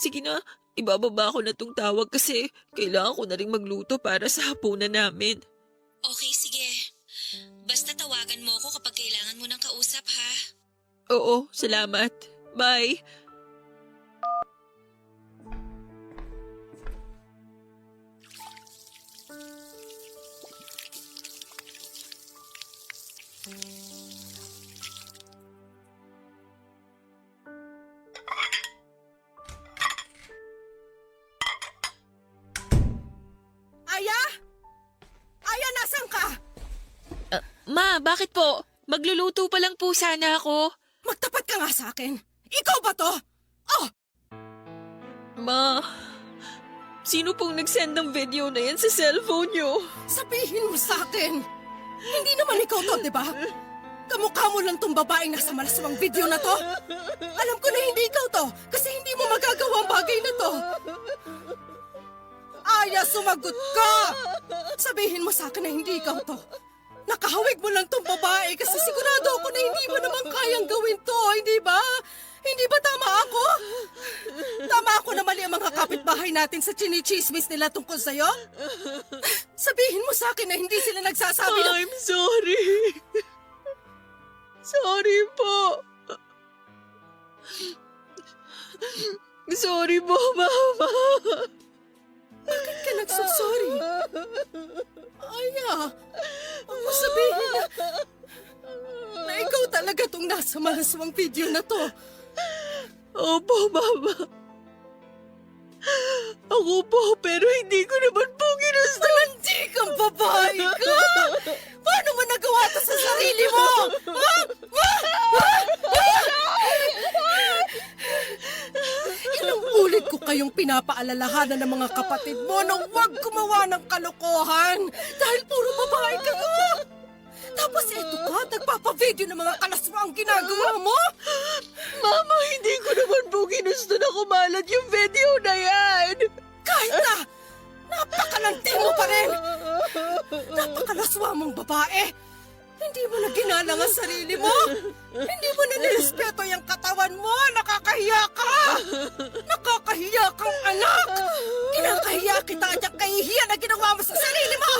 Sige na, ibababa ko na tong tawag kasi kailangan ko na rin magluto para sa hapunan namin. Okay, sige. Basta tawagan mo ako kapag kailangan mo ng kausap ha. Oo, salamat. Bye. Aya? Aya, nasan ka? Ma, bakit po? Magluluto pa lang po sana ako. Magtapat ka nga sa akin. Ikaw ba to? Oh, Ma, sino pong nag-send ng video na yan sa cellphone niyo? sabihin mo sa akin. Hindi naman ikaw to, di ba? Kamukha mo lang tong babaeng nasa malaswang video na to. Alam ko na hindi ikaw to kasi hindi mo magagawa ang bagay na to. Aya, sumagot ka! Sabihin mo sa akin na hindi ikaw to. Nakahawig mo lang tong babae kasi sigurado ako na hindi mo naman kayang gawin to, hindi ba? Hindi ba tama ako? Tama ako na mali ang mga kapitbahay natin sa chinichismis nila tungkol sa'yo? Sabihin mo sa akin na hindi sila nagsasabi ng... I'm sorry. Sorry po. Sorry po, Mama. Bakit ka nagsasorry? Aya, huwag mo sabihin na ikaw talaga tong nasa malaswang video na to. Opo, Mama. Ako po, pero hindi ko naman po ginusto. Hindi kang babae ka! Paano mo nagawa to sa sarili mo? Ilang ulit ko kayong pinapaalalahanan ng mga kapatid mo na huwag gumawa ng kalokohan dahil puro babae kayo. Tapos eto ka, nagpapavideo ng mga kalaswang ginagawa mo? Mama, hindi ko naman po ginusto na kumalat yung video na yan. Kahit na, napakalanting mo pa rin. Napakalaswa mong babae. Hindi mo na ginalang ang sarili mo. Hindi mo na nirespeto yung katawan mo. Nakakahiya ka. Nakakahiya kang anak. Kinakahiya kita at yung kahihiyan na ginawa mo sa sarili mo.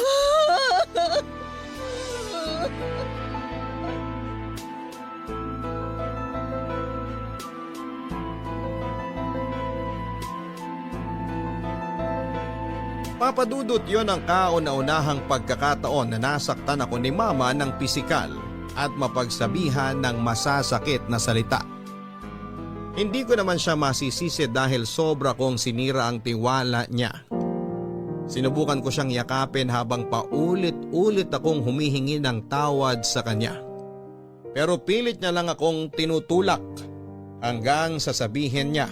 Papadudot yon ang kauna-unahang pagkakataon na nasaktan ako ni Mama ng pisikal at mapagsabihan ng masasakit na salita. Hindi ko naman siya masisisi dahil sobra kong sinira ang tiwala niya. Sinubukan ko siyang yakapin habang paulit-ulit akong humihingi ng tawad sa kanya. Pero pilit niya lang akong tinutulak hanggang sasabihin niya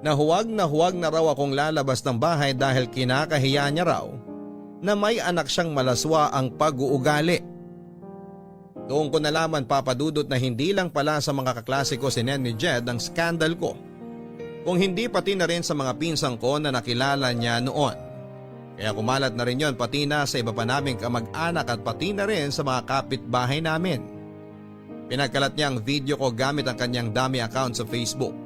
na huwag na raw akong lalabas ng bahay dahil kinakahiya niya raw na may anak siyang malaswa ang pag-uugali. Doon ko nalaman, Papa Dudut, na hindi lang pala sa mga kaklase ko si Nen ni Jed ang skandal ko, kung hindi pati na rin sa mga pinsang ko na nakilala niya noon. Kaya kumalat na rin yon pati na sa iba pa naming kamag-anak at pati na rin sa mga kapitbahay namin. Pinagkalat niya ang video ko gamit ang kanyang dummy account sa Facebook.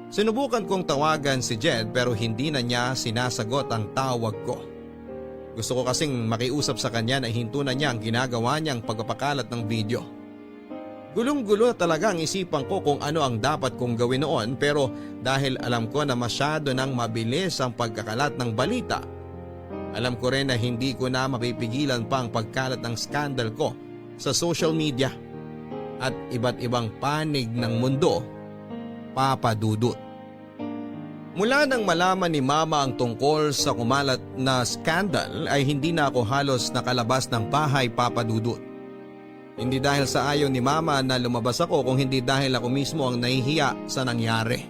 Sinubukan kong tawagan si Jed pero hindi na niya sinasagot ang tawag ko. Gusto ko kasing makiusap sa kanya na hinto na niya ang ginagawa niyang pagpapakalat ng video. Gulong-gulo na talaga ang isipan ko kung ano ang dapat kong gawin noon, pero dahil alam ko na masyado nang mabilis ang pagkakalat ng balita, alam ko rin na hindi ko na mapipigilan pa ang pagkalat ng skandal ko sa social media at iba't ibang panig ng mundo, Papa Dudut. Mula nang malaman ni Mama ang tungkol sa kumalat na skandal ay hindi na ako halos nakalabas ng bahay, Papa Dudut. Hindi dahil sa ayaw ni Mama na lumabas ako, kung hindi dahil ako mismo ang nahihiya sa nangyari.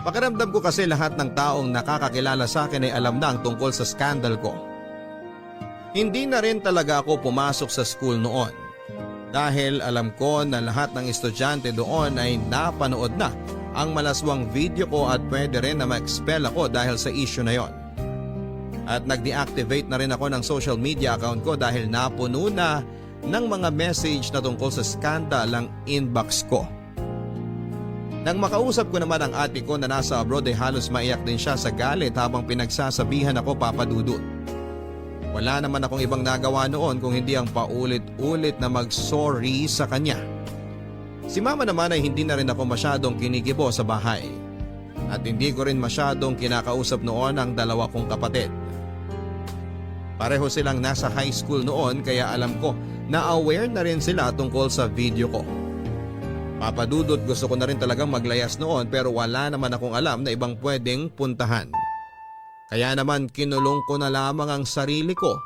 Pakiramdam ko kasi lahat ng taong nakakakilala sa akin ay alam na ang tungkol sa skandal ko. Hindi na rin talaga ako pumasok sa school noon dahil alam ko na lahat ng estudyante doon ay napanood na ang malaswang video ko at pwede rin na ma-expel ako dahil sa issue na yon. At nag-deactivate na rin ako ng social media account ko dahil napuno na ng mga message na tungkol sa skandal ang inbox ko. Nang makausap ko naman ang ate ko na nasa abroad ay halos maiyak din siya sa galit habang pinagsasabihan ako, Papa Dudut. Wala naman akong ibang nagawa noon kung hindi ang paulit-ulit na mag-sorry sa kanya. Si Mama naman ay hindi na rin ako masyadong kinikibo sa bahay. At hindi ko rin masyadong kinakausap noon ang dalawa kong kapatid. Pareho silang nasa high school noon kaya alam ko na aware na rin sila tungkol sa video ko. Papa Dudut, gusto ko na rin talagang maglayas noon pero wala naman akong alam na ibang pwedeng puntahan. Kaya naman kinulong ko na lamang ang sarili ko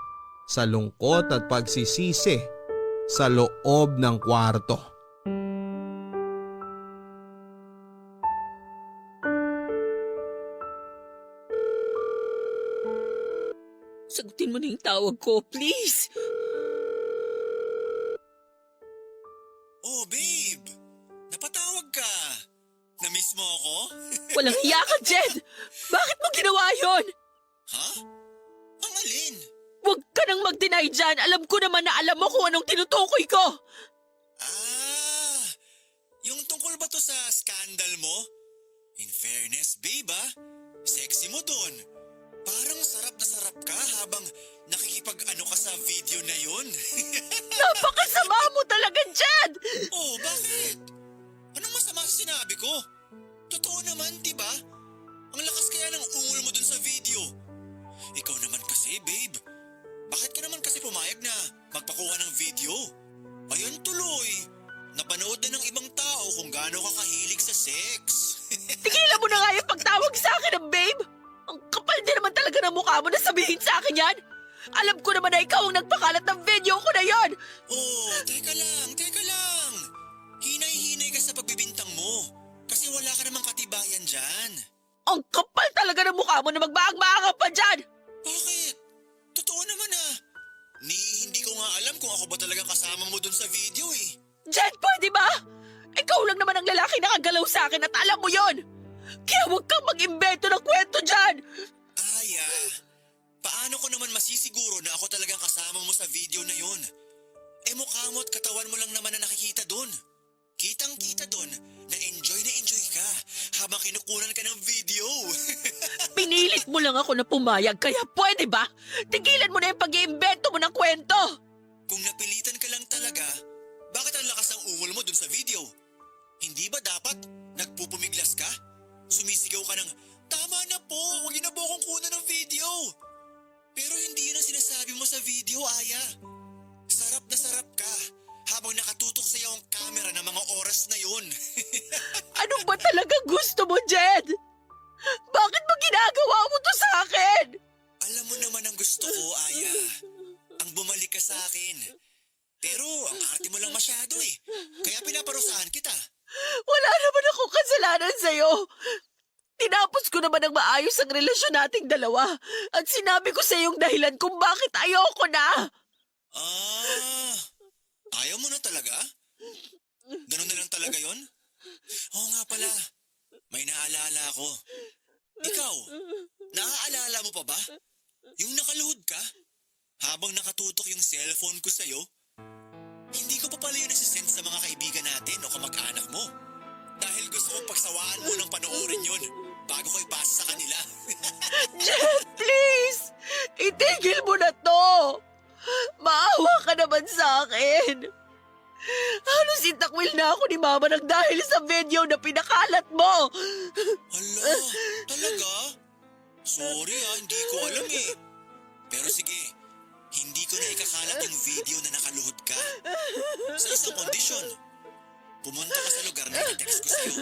sa lungkot at pagsisisi sa loob ng kwarto. Sagutin mo na yung tawag ko, please. Oh, babe! Napatawag ka! Na-miss mo ako? Walang hiya ka, Jed! Bakit mo ginawa yon? Ha? Ang alin? Huwag ka nang mag-deny dyan. Alam ko naman na alam mo kung anong tinutukoy ko. Ah! Yung tungkol ba to sa scandal mo? In fairness, babe sexy mo dun. Parang sarap na sarap ka habang nakikipag-ano ka sa video na yun. Napakasama mo talaga, Jed! Oh, bakit? Anong masama sa sinabi ko? Totoo naman, diba? Ang lakas kaya ng ungol mo dun sa video. Ikaw naman kasi, babe. Bakit ka naman kasi pumayag na magpakuha ng video? Ayun tuloy. Napanood na ng ibang tao kung gaano ka kahilig sa sex. Tigilan mo na nga yung pagtawag sa akin ng babe! Ang kapal din naman talaga ng mukha mo na sabihin sa akin yan! Alam ko naman na ikaw ang nagpakalat ng video ko na yon! Oh, teka lang. Hinay-hinay ka sa pagbibintang mo. Kasi wala ka namang katibayan dyan. Ang kapal talaga ng mukha mo na magbaang-baang pa dyan! Bakit? Totoo naman hindi ko nga alam kung ako ba talaga kasama mo dun sa video eh. Jed, pwede ba? Ikaw lang naman ang lalaki nakagalaw sa akin at alam mo yon! Kaya huwag kang mag-imbento ng kwento dyan! Aya, paano ko naman masisiguro na ako talagang kasama mo sa video na yun? Mukha mo at katawan mo lang naman na nakikita dun. Kitang-kita dun na enjoy ka habang kinukunan ka ng video. Pinilit mo lang ako na pumayag, kaya pwede ba? Tigilan mo na yung pag-iimbento mo ng kwento! Kung napilitan ka lang talaga, bakit ang lakas ng ungol mo dun sa video? Hindi ba dapat nagpupumiglas ka? Sumisigaw ka ng, tama na po, huwag niyo na po akong kunan ng video. Pero hindi yun ang sinasabi mo sa video, Aya. Sarap na sarap ka habang oras na yun. Ano ba talaga gusto mo, Jed? Bakit mo ginagawa mo to sa akin? Alam mo naman ang gusto ko, Aya. Ang bumalik ka sa akin. Pero ang arte mo lang masyado eh. Kaya pinaparusahan kita. Wala naman akong kasalanan sa'yo. Tinapos ko naman ang maayos ang relasyon nating dalawa at sinabi ko sa iyong dahilan kung bakit ayoko na. Ah, ayaw mo na talaga? Ganun na lang talaga yon? Oo nga pala, may naalala ako. Ikaw, naaalala mo pa ba? Yung nakaluhod ka? Habang nakatutok yung cellphone ko sa'yo? Hindi ko pa pala yun nasisend sa mga kaibigan natin o kamag-anak mo. Dahil gusto kong pagsawaan mo ng panoorin yun bago ko ipasa sa kanila. Jed, please! Itigil mo na to! Maawa ka naman sa akin. Halos itakwil na ako ni Mama nang dahil sa video na pinakalat mo. Hala, talaga? Sorry hindi ko alam eh. Pero sige, hindi ko na ikakalat yung video na nakaluhod ka. Sa isang kondisyon, pumunta ka sa lugar na i-text ko sa'yo.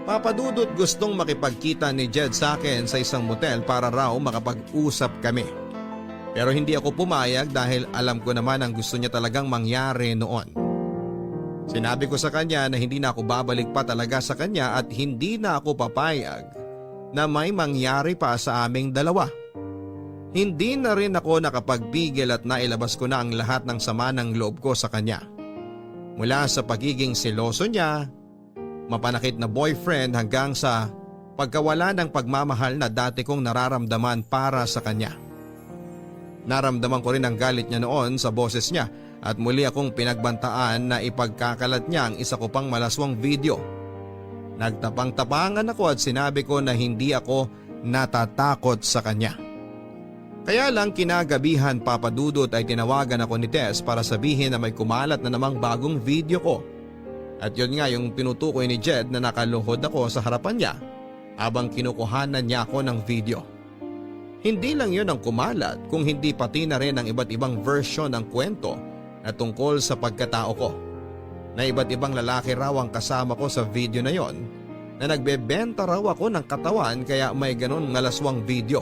Papadudot gustong makipagkita ni Jed sa akin sa isang motel para raw makapag-usap kami. Pero hindi ako pumayag dahil alam ko naman ang gusto niya talagang mangyari noon. Sinabi ko sa kanya na hindi na ako babalik pa talaga sa kanya at hindi na ako papayag na may mangyari pa sa aming dalawa. Hindi na rin ako nakapagpigil at nailabas ko na ang lahat ng sama ng loob ko sa kanya. Mula sa pagiging seloso niya, mapanakit na boyfriend hanggang sa pagkawala ng pagmamahal na dati kong nararamdaman para sa kanya. Naramdaman ko rin ang galit niya noon sa boses niya at muli akong pinagbantaan na ipagkakalat niya ang isa ko pang malaswang video. Nagtapang-tapangan ako at sinabi ko na hindi ako natatakot sa kanya. Kaya lang kinagabihan papadudot ay tinawagan ako ni Tess para sabihin na may kumalat na namang bagong video ko. At yun nga yung tinutukoy ni Jed na nakaluhod ako sa harapan niya habang kinukuhanan niya ako ng video. Hindi lang yun ang kumalat kung hindi pati na rin ang iba't ibang version ng kwento na tungkol sa pagkatao ko. Na iba't ibang lalaki raw ang kasama ko sa video na yon na nagbebenta raw ako ng katawan kaya may ganon ngalaswang video.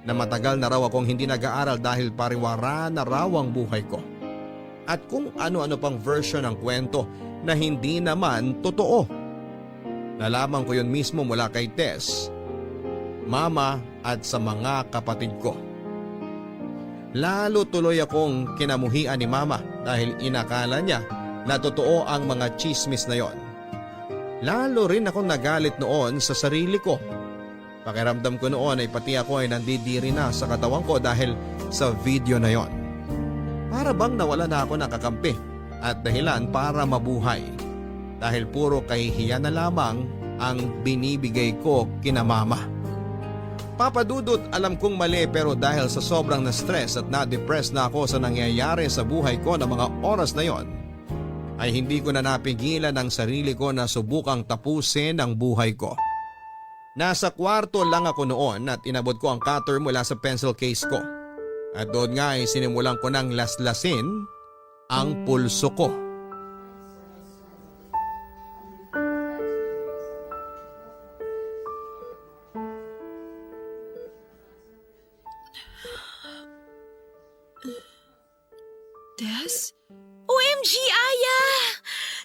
Na matagal na raw akong hindi nag-aaral dahil pariwara na raw ang buhay ko. At kung ano-ano pang version ng kwento na hindi naman totoo. Nalaman ko yun mismo mula kay Tess, Mama at sa mga kapatid ko. Lalo tuloy akong kinamuhian ni Mama dahil inakala niya na totoo ang mga chismis na yon. Lalo rin akong nagalit noon sa sarili ko. Pakiramdam ko noon ay pati ako ay nandidiri na sa katawan ko dahil sa video na yon. Para bang nawala na ako ng kakampi at dahilan para mabuhay dahil puro kahihiyan na lamang ang binibigay ko kina Mama. Papadudot, alam kong mali pero dahil sa sobrang na-stress at na-depress na ako sa nangyayari sa buhay ko ng mga oras na yon, ay hindi ko na napigilan ang sarili ko na subukang tapusin ang buhay ko. Nasa kwarto lang ako noon at inabot ko ang cutter mula sa pencil case ko. At doon nga ay sinimulan ko ng laslasin ang pulso ko. Tess? OMG, Aya!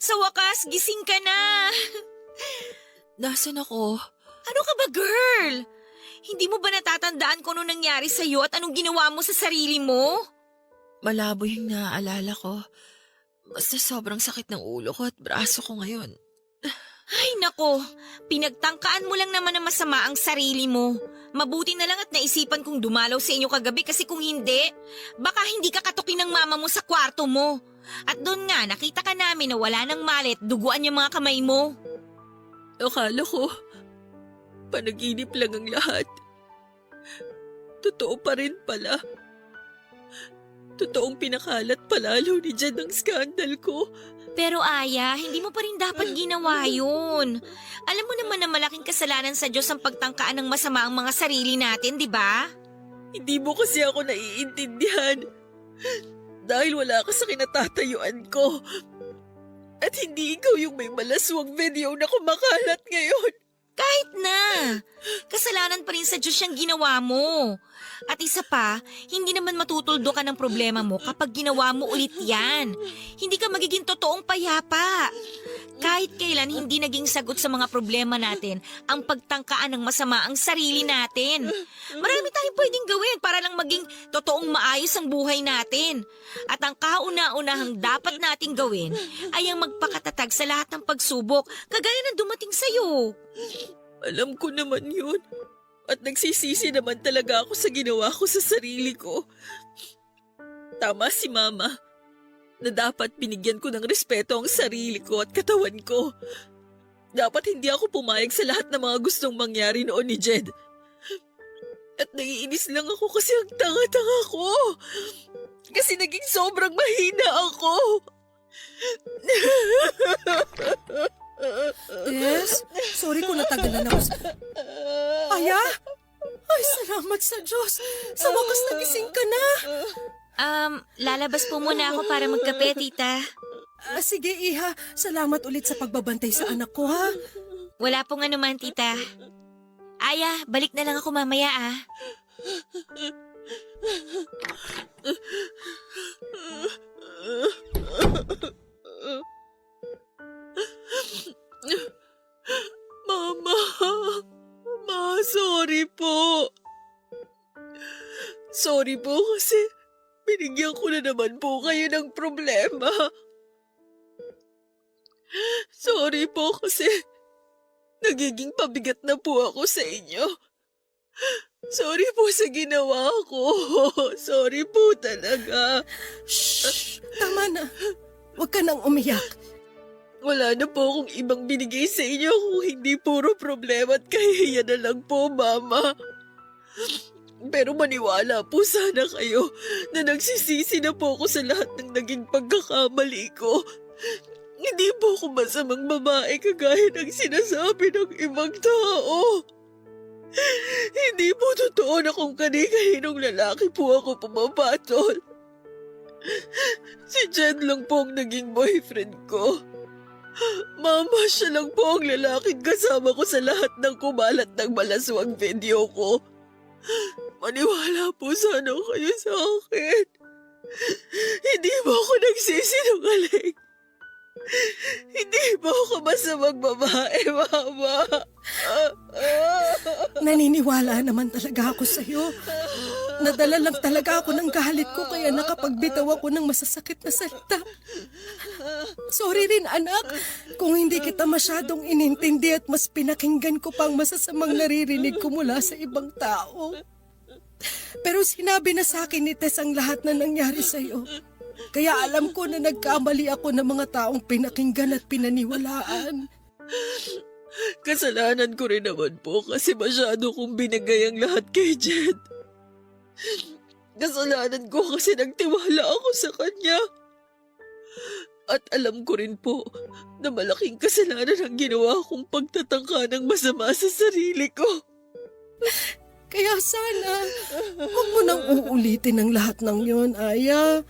Sa wakas, gising ka na. Nasaan ako? Ano ka ba, girl? Hindi mo ba natatandaan kung anong nangyari sa'yo at anong ginawa mo sa sarili mo? Malabo yung naaalala ko. Basta sobrang sakit ng ulo ko at braso ko ngayon. Ay nako, pinagtangkaan mo lang naman na masama ang sarili mo. Mabuti na lang at naisipan kong dumalaw sa inyo kagabi kasi kung hindi, baka hindi ka katukin ng mama mo sa kwarto mo. At doon nga, nakita ka namin na wala ng malit, duguan yung mga kamay mo. Akala ko, panaginip lang ang lahat. Totoo pa rin pala. Totoong pinakalat palalo ni Jed ang skandal ko. Pero Aya, hindi mo pa rin dapat ginawa yun. Alam mo naman na malaking kasalanan sa Diyos ang pagtangkaan ng masama ang mga sarili natin, di ba? Hindi mo kasi ako naiintindihan. Dahil wala ka sa kinatatayuan ko. At hindi ikaw yung may malaswang video na kumakalat ngayon. Kahit na. Kasalanan pa rin sa Diyos yung ginawa mo. At isa pa, hindi naman matutuldo ka ng problema mo kapag ginawa mo ulit yan. Hindi ka magiging totoong payapa. Kahit kailan hindi naging sagot sa mga problema natin ang pagtangkaan ng masama ang sarili natin. Marami tayong pwedeng gawin para lang maging totoong maayos ang buhay natin. At ang kauna-unahang dapat nating gawin ay ang magpakatatag sa lahat ng pagsubok kagaya ng dumating sa'yo. Alam ko naman yun. At nagsisisi naman talaga ako sa ginawa ko sa sarili ko. Tama si Mama na dapat binigyan ko ng respeto ang sarili ko at katawan ko. Dapat hindi ako pumayag sa lahat ng mga gustong mangyari noon ni Jed. At naiinis lang ako kasi ang tanga-tanga ko. Kasi naging sobrang mahina ako. Yes? Sorry kung natagalan ako sa... Aya? Ay, salamat sa Diyos. Sa wakas nagising ka na. Lalabas po muna ako para magkape, tita. Sige, Iha. Salamat ulit sa pagbabantay sa anak ko, ha? Wala pong anuman, tita. Aya, balik na lang ako mamaya, ah. Mama, sorry po. Sorry po kasi binigyan ko na naman po kayo ng problema. Sorry po kasi nagiging pabigat na po ako sa inyo. Sorry po sa ginawa ko. Sorry po talaga. Shh! Tama na. Huwag ka nang umiyak. Wala na po akong ibang binigay sa inyo kung hindi puro problema at kahihiyan na lang po, Mama. Pero maniwala po sana kayo na nagsisisi na po ako sa lahat ng naging pagkakamali ko. Hindi po ako masamang babae kagaya ng sinasabi ng ibang tao. Hindi po totoo na kung kani-kaninong lalaki po ako pumapatol. Si Jed lang po ang naging boyfriend ko. Mama, siya lang po ang lalaking kasama ko sa lahat ng kumalat ng malaswang video ko. Maniwala po sana kayo sa akin. Hindi mo ako nagsisinungaling. Hindi mo ako masamang babae, Mama. Naniniwala naman talaga ako sa'yo. Nadala lang talaga ako ng galit ko kaya nakapagbitaw ako ng masasakit na salita. Sorry rin, anak, kung hindi kita masyadong inintindi at mas pinakinggan ko pang masasamang naririnig ko mula sa ibang tao. Pero sinabi na sa akin ni Tess ang lahat na nangyari sa'yo. Kaya alam ko na nagkamali ako ng mga taong pinakinggan at pinaniwalaan. Kasalanan ko rin naman po kasi masyado kong binigay ang lahat kay Jed. Kasalanan ko kasi nagtiwala ako sa kanya. At alam ko rin po na malaking kasalanan ang ginawa kong pagtatangka ng masama sa sarili ko. Kaya sana, huwag mo nang uulitin ang lahat ng yon, Aya.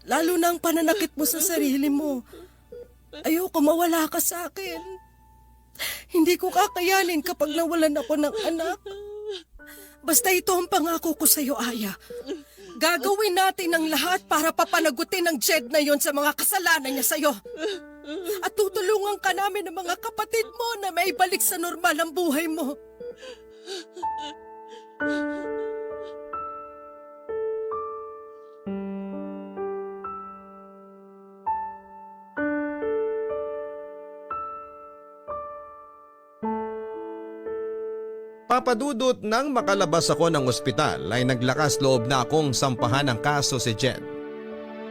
Lalo na ang pananakit mo sa sarili mo. Ayoko mawala ka sa akin. Hindi ko kakayanin kapag nawalan ako ng anak. Basta ito ang pangako ko sa'yo, Aya. Gagawin natin ang lahat para papanagutin ng Jed na yon sa mga kasalanan niya sa'yo. At tutulungan ka namin ng mga kapatid mo na maibalik sa normal ang buhay mo. Papadudot nang makalabas ako ng ospital ay naglakas loob na akong sampahan ng kaso si Jed.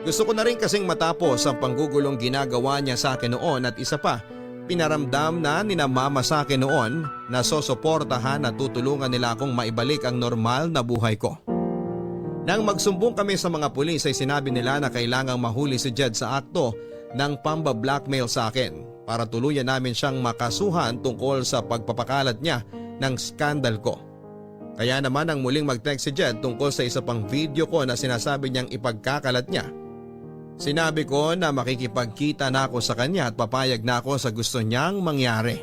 Gusto ko na rin kasing matapos ang panggugulong ginagawa niya sa akin noon at isa pa, pinaramdam na nina mama sa akin noon na sosuportahan at tutulungan nila akong maibalik ang normal na buhay ko. Nang magsumbong kami sa mga pulis ay sinabi nila na kailangang mahuli si Jed sa akto ng pamba-blackmail sa akin para tuluyan namin siyang makasuhan tungkol sa pagpapakalat niya ng skandal ko. Kaya naman ang muling mag-text si Jed tungkol sa isa pang video ko na sinasabi niyang ipagkakalat niya. Sinabi ko na makikipagkita na ako sa kanya at papayag na ako sa gusto niyang mangyari.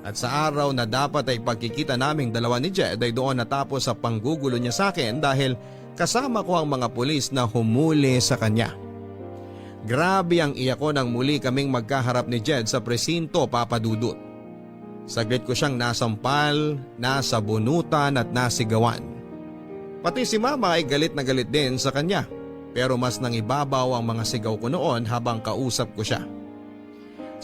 At sa araw na dapat ay pagkikita naming dalawa ni Jed ay doon natapos sa panggugulo niya sa akin dahil kasama ko ang mga pulis na humuli sa kanya. Grabe ang iyak ko nang muli kaming magkaharap ni Jed sa presinto, Papa Dudut. Saglit ko siyang nasampal, nasabunutan at nasigawan. Pati si Mama ay galit na galit din sa kanya, pero mas nangibabaw ang mga sigaw ko noon habang kausap ko siya.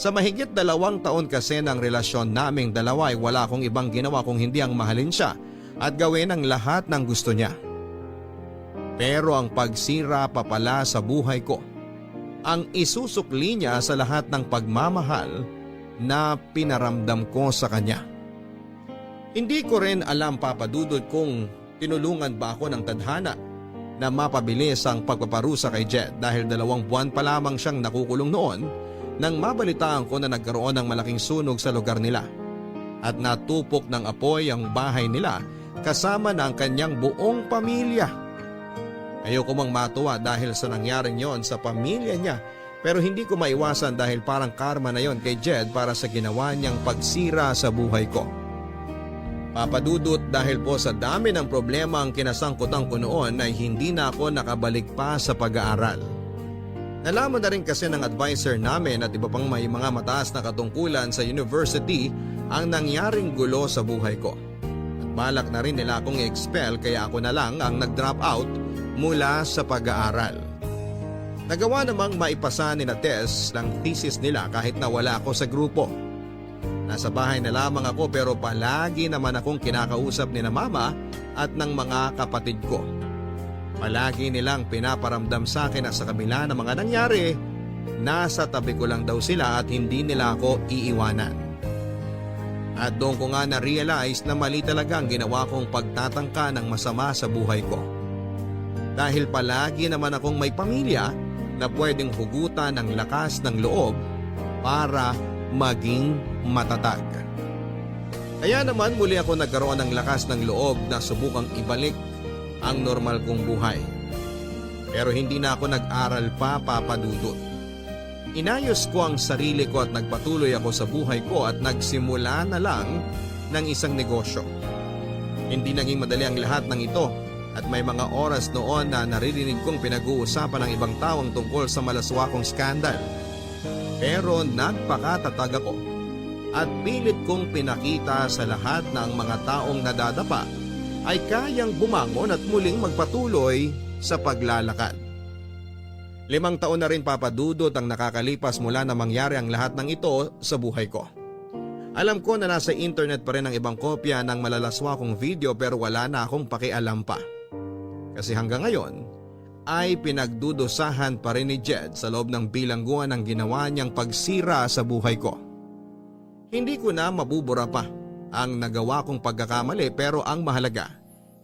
Sa mahigit 2 taon kasi ng relasyon naming dalawa ay wala akong ibang ginawa kung hindi ang mahalin siya at gawin ang lahat ng gusto niya. Pero ang pagsira pa pala sa buhay ko, ang isusukli niya sa lahat ng pagmamahal na pinaramdam ko sa kanya. Hindi ko rin alam, Papa Dudut, kung tinulungan ba ako ng tadhana na mapabilis ang pagpaparusa kay Jed dahil 2 buwan pa lamang siyang nakukulong noon nang mabalitaan ko na nagkaroon ng malaking sunog sa lugar nila at natupok ng apoy ang bahay nila kasama na ang kanyang buong pamilya. Ayoko mang matuwa dahil sa nangyaring yon sa pamilya niya, pero hindi ko maiwasan dahil parang karma na yon kay Jed para sa ginawa niyang pagsira sa buhay ko. Papa Dudut, dahil po sa dami ng problema ang kinasangkutan ko noon ay hindi na ako nakabalik pa sa pag-aaral. Nalaman na rin kasi ng advisor namin at iba pang may mga mataas na katungkulan sa university ang nangyaring gulo sa buhay ko. At balak na rin nila akong i-expel kaya ako na lang ang nag-drop out mula sa pag-aaral. Nagawa namang maipasa ni na Tess ng thesis nila kahit na wala ako sa grupo. Nasa bahay na lamang ako pero palagi naman akong kinakausap ni na Mama at ng mga kapatid ko. Palagi nilang pinaparamdam sa akin na sa kabila ng mga nangyari, nasa tabi ko lang daw sila at hindi nila ako iiwanan. At doon ko nga na-realize na mali talaga ang ginawa kong pagtatangka ng masama sa buhay ko. Dahil palagi naman akong may pamilya na pwedeng hugutan ng lakas ng loob para maging matatag. Kaya naman muli ako nagkaroon ng lakas ng loob na subukang ibalik ang normal kong buhay. Pero hindi na ako nag-aral pa, Papa Dudut. Inayos ko ang sarili ko at nagpatuloy ako sa buhay ko at nagsimula na lang ng isang negosyo. Hindi naging madali ang lahat ng ito at may mga oras noon na naririnig kong pinag-uusapan ng ibang taong tungkol sa malaswakong skandal. Pero nagpakatatag ako at pilit kong pinakita sa lahat na ang mga taong nadadapa ay kayang bumangon at muling magpatuloy sa paglalakad. 5 taon na rin, Papa Dudut, ang nakakalipas mula na mangyari ang lahat ng ito sa buhay ko. Alam ko na nasa internet pa rin ang ibang kopya ng malalaswakong video pero wala na akong pakialam pa. Kasi hanggang ngayon ay pinagdudusahan pa rin ni Jed sa loob ng bilangguan ang ginawa niyang pagsira sa buhay ko. Hindi ko na mabubura pa ang nagawa kong pagkakamali pero ang mahalaga,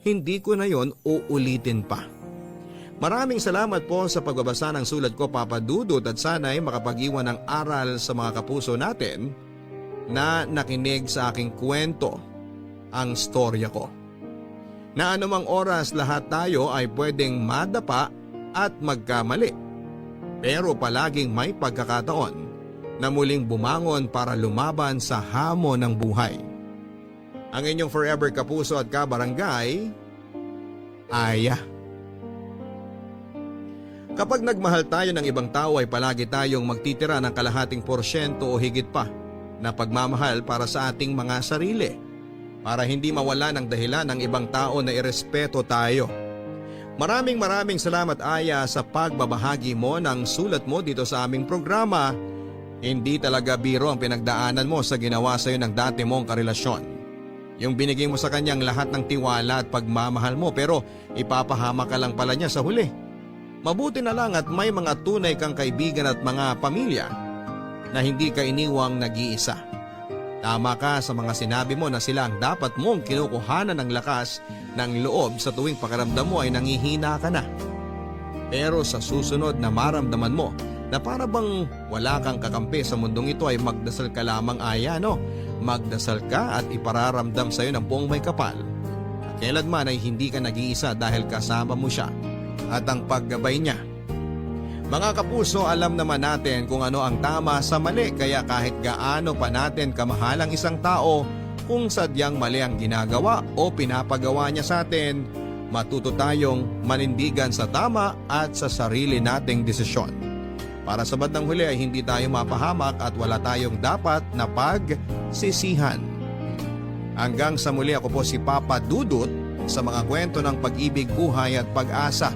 hindi ko na yon uulitin pa. Maraming salamat po sa pagbabasa ng sulat ko, Papa Dudut, at sana'y makapag-iwan ng aral sa mga kapuso natin na nakinig sa aking kwento, ang storya ko. Na anumang oras lahat tayo ay pwedeng madapa at magkamali. Pero palaging may pagkakataon na muling bumangon para lumaban sa hamon ng buhay. Ang inyong forever kapuso at kabarangay, Aya. Kapag nagmahal tayo ng ibang tao ay palagi tayong magtitira ng kalahating porsyento o higit pa na pagmamahal para sa ating mga sarili, para hindi mawala ng dahilan ng ibang tao na irespeto tayo. Maraming salamat, Aya, sa pagbabahagi mo ng sulat mo dito sa aming programa. Hindi talaga biro ang pinagdaanan mo sa ginawa sa iyo ng dati mong karelasyon. Yung binigay mo sa kanyang lahat ng tiwala at pagmamahal mo pero ipapahama ka lang pala niya sa huli. Mabuti na lang at may mga tunay kang kaibigan at mga pamilya na hindi ka iniwang nag-iisa. Tama ka sa mga sinabi mo na sila ang dapat mong kinukuhanan ng lakas ng loob sa tuwing pakiramdam mo ay nangihina ka na. Pero sa susunod na maramdaman mo na para bang wala kang kakampi sa mundong ito ay magdasal ka lamang, Aya, no? Magdasal ka at ipararamdam sa iyo ng buong may kapal. Kailanman ay hindi ka nag-iisa dahil kasama mo siya at ang paggabay niya. Mga kapuso, alam naman natin kung ano ang tama sa mali, kaya kahit gaano pa natin kamahal ang isang tao, kung sadyang mali ang ginagawa o pinapagawa niya sa atin, matuto tayong manindigan sa tama at sa sarili nating desisyon. Para sa bandang huli ay hindi tayo mapahamak at wala tayong dapat na pagsisihan. Hanggang sa muli, ako po si Papa Dudut sa mga kwento ng pag-ibig, buhay at pag-asa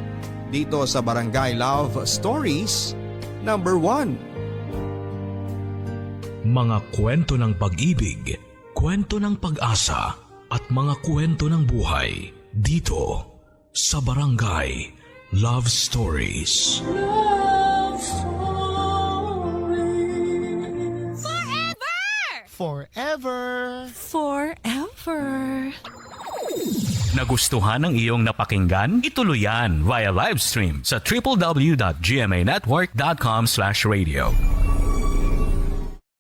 dito sa Barangay Love Stories number 1. Mga kwento ng pag-ibig, kwento ng pag-asa at mga kwento ng buhay dito sa Barangay Love Stories. Love Forever! Nagustuhan ng iyong napakinggan? Ituloy yan via live stream sa www.gmanetwork.com/radio.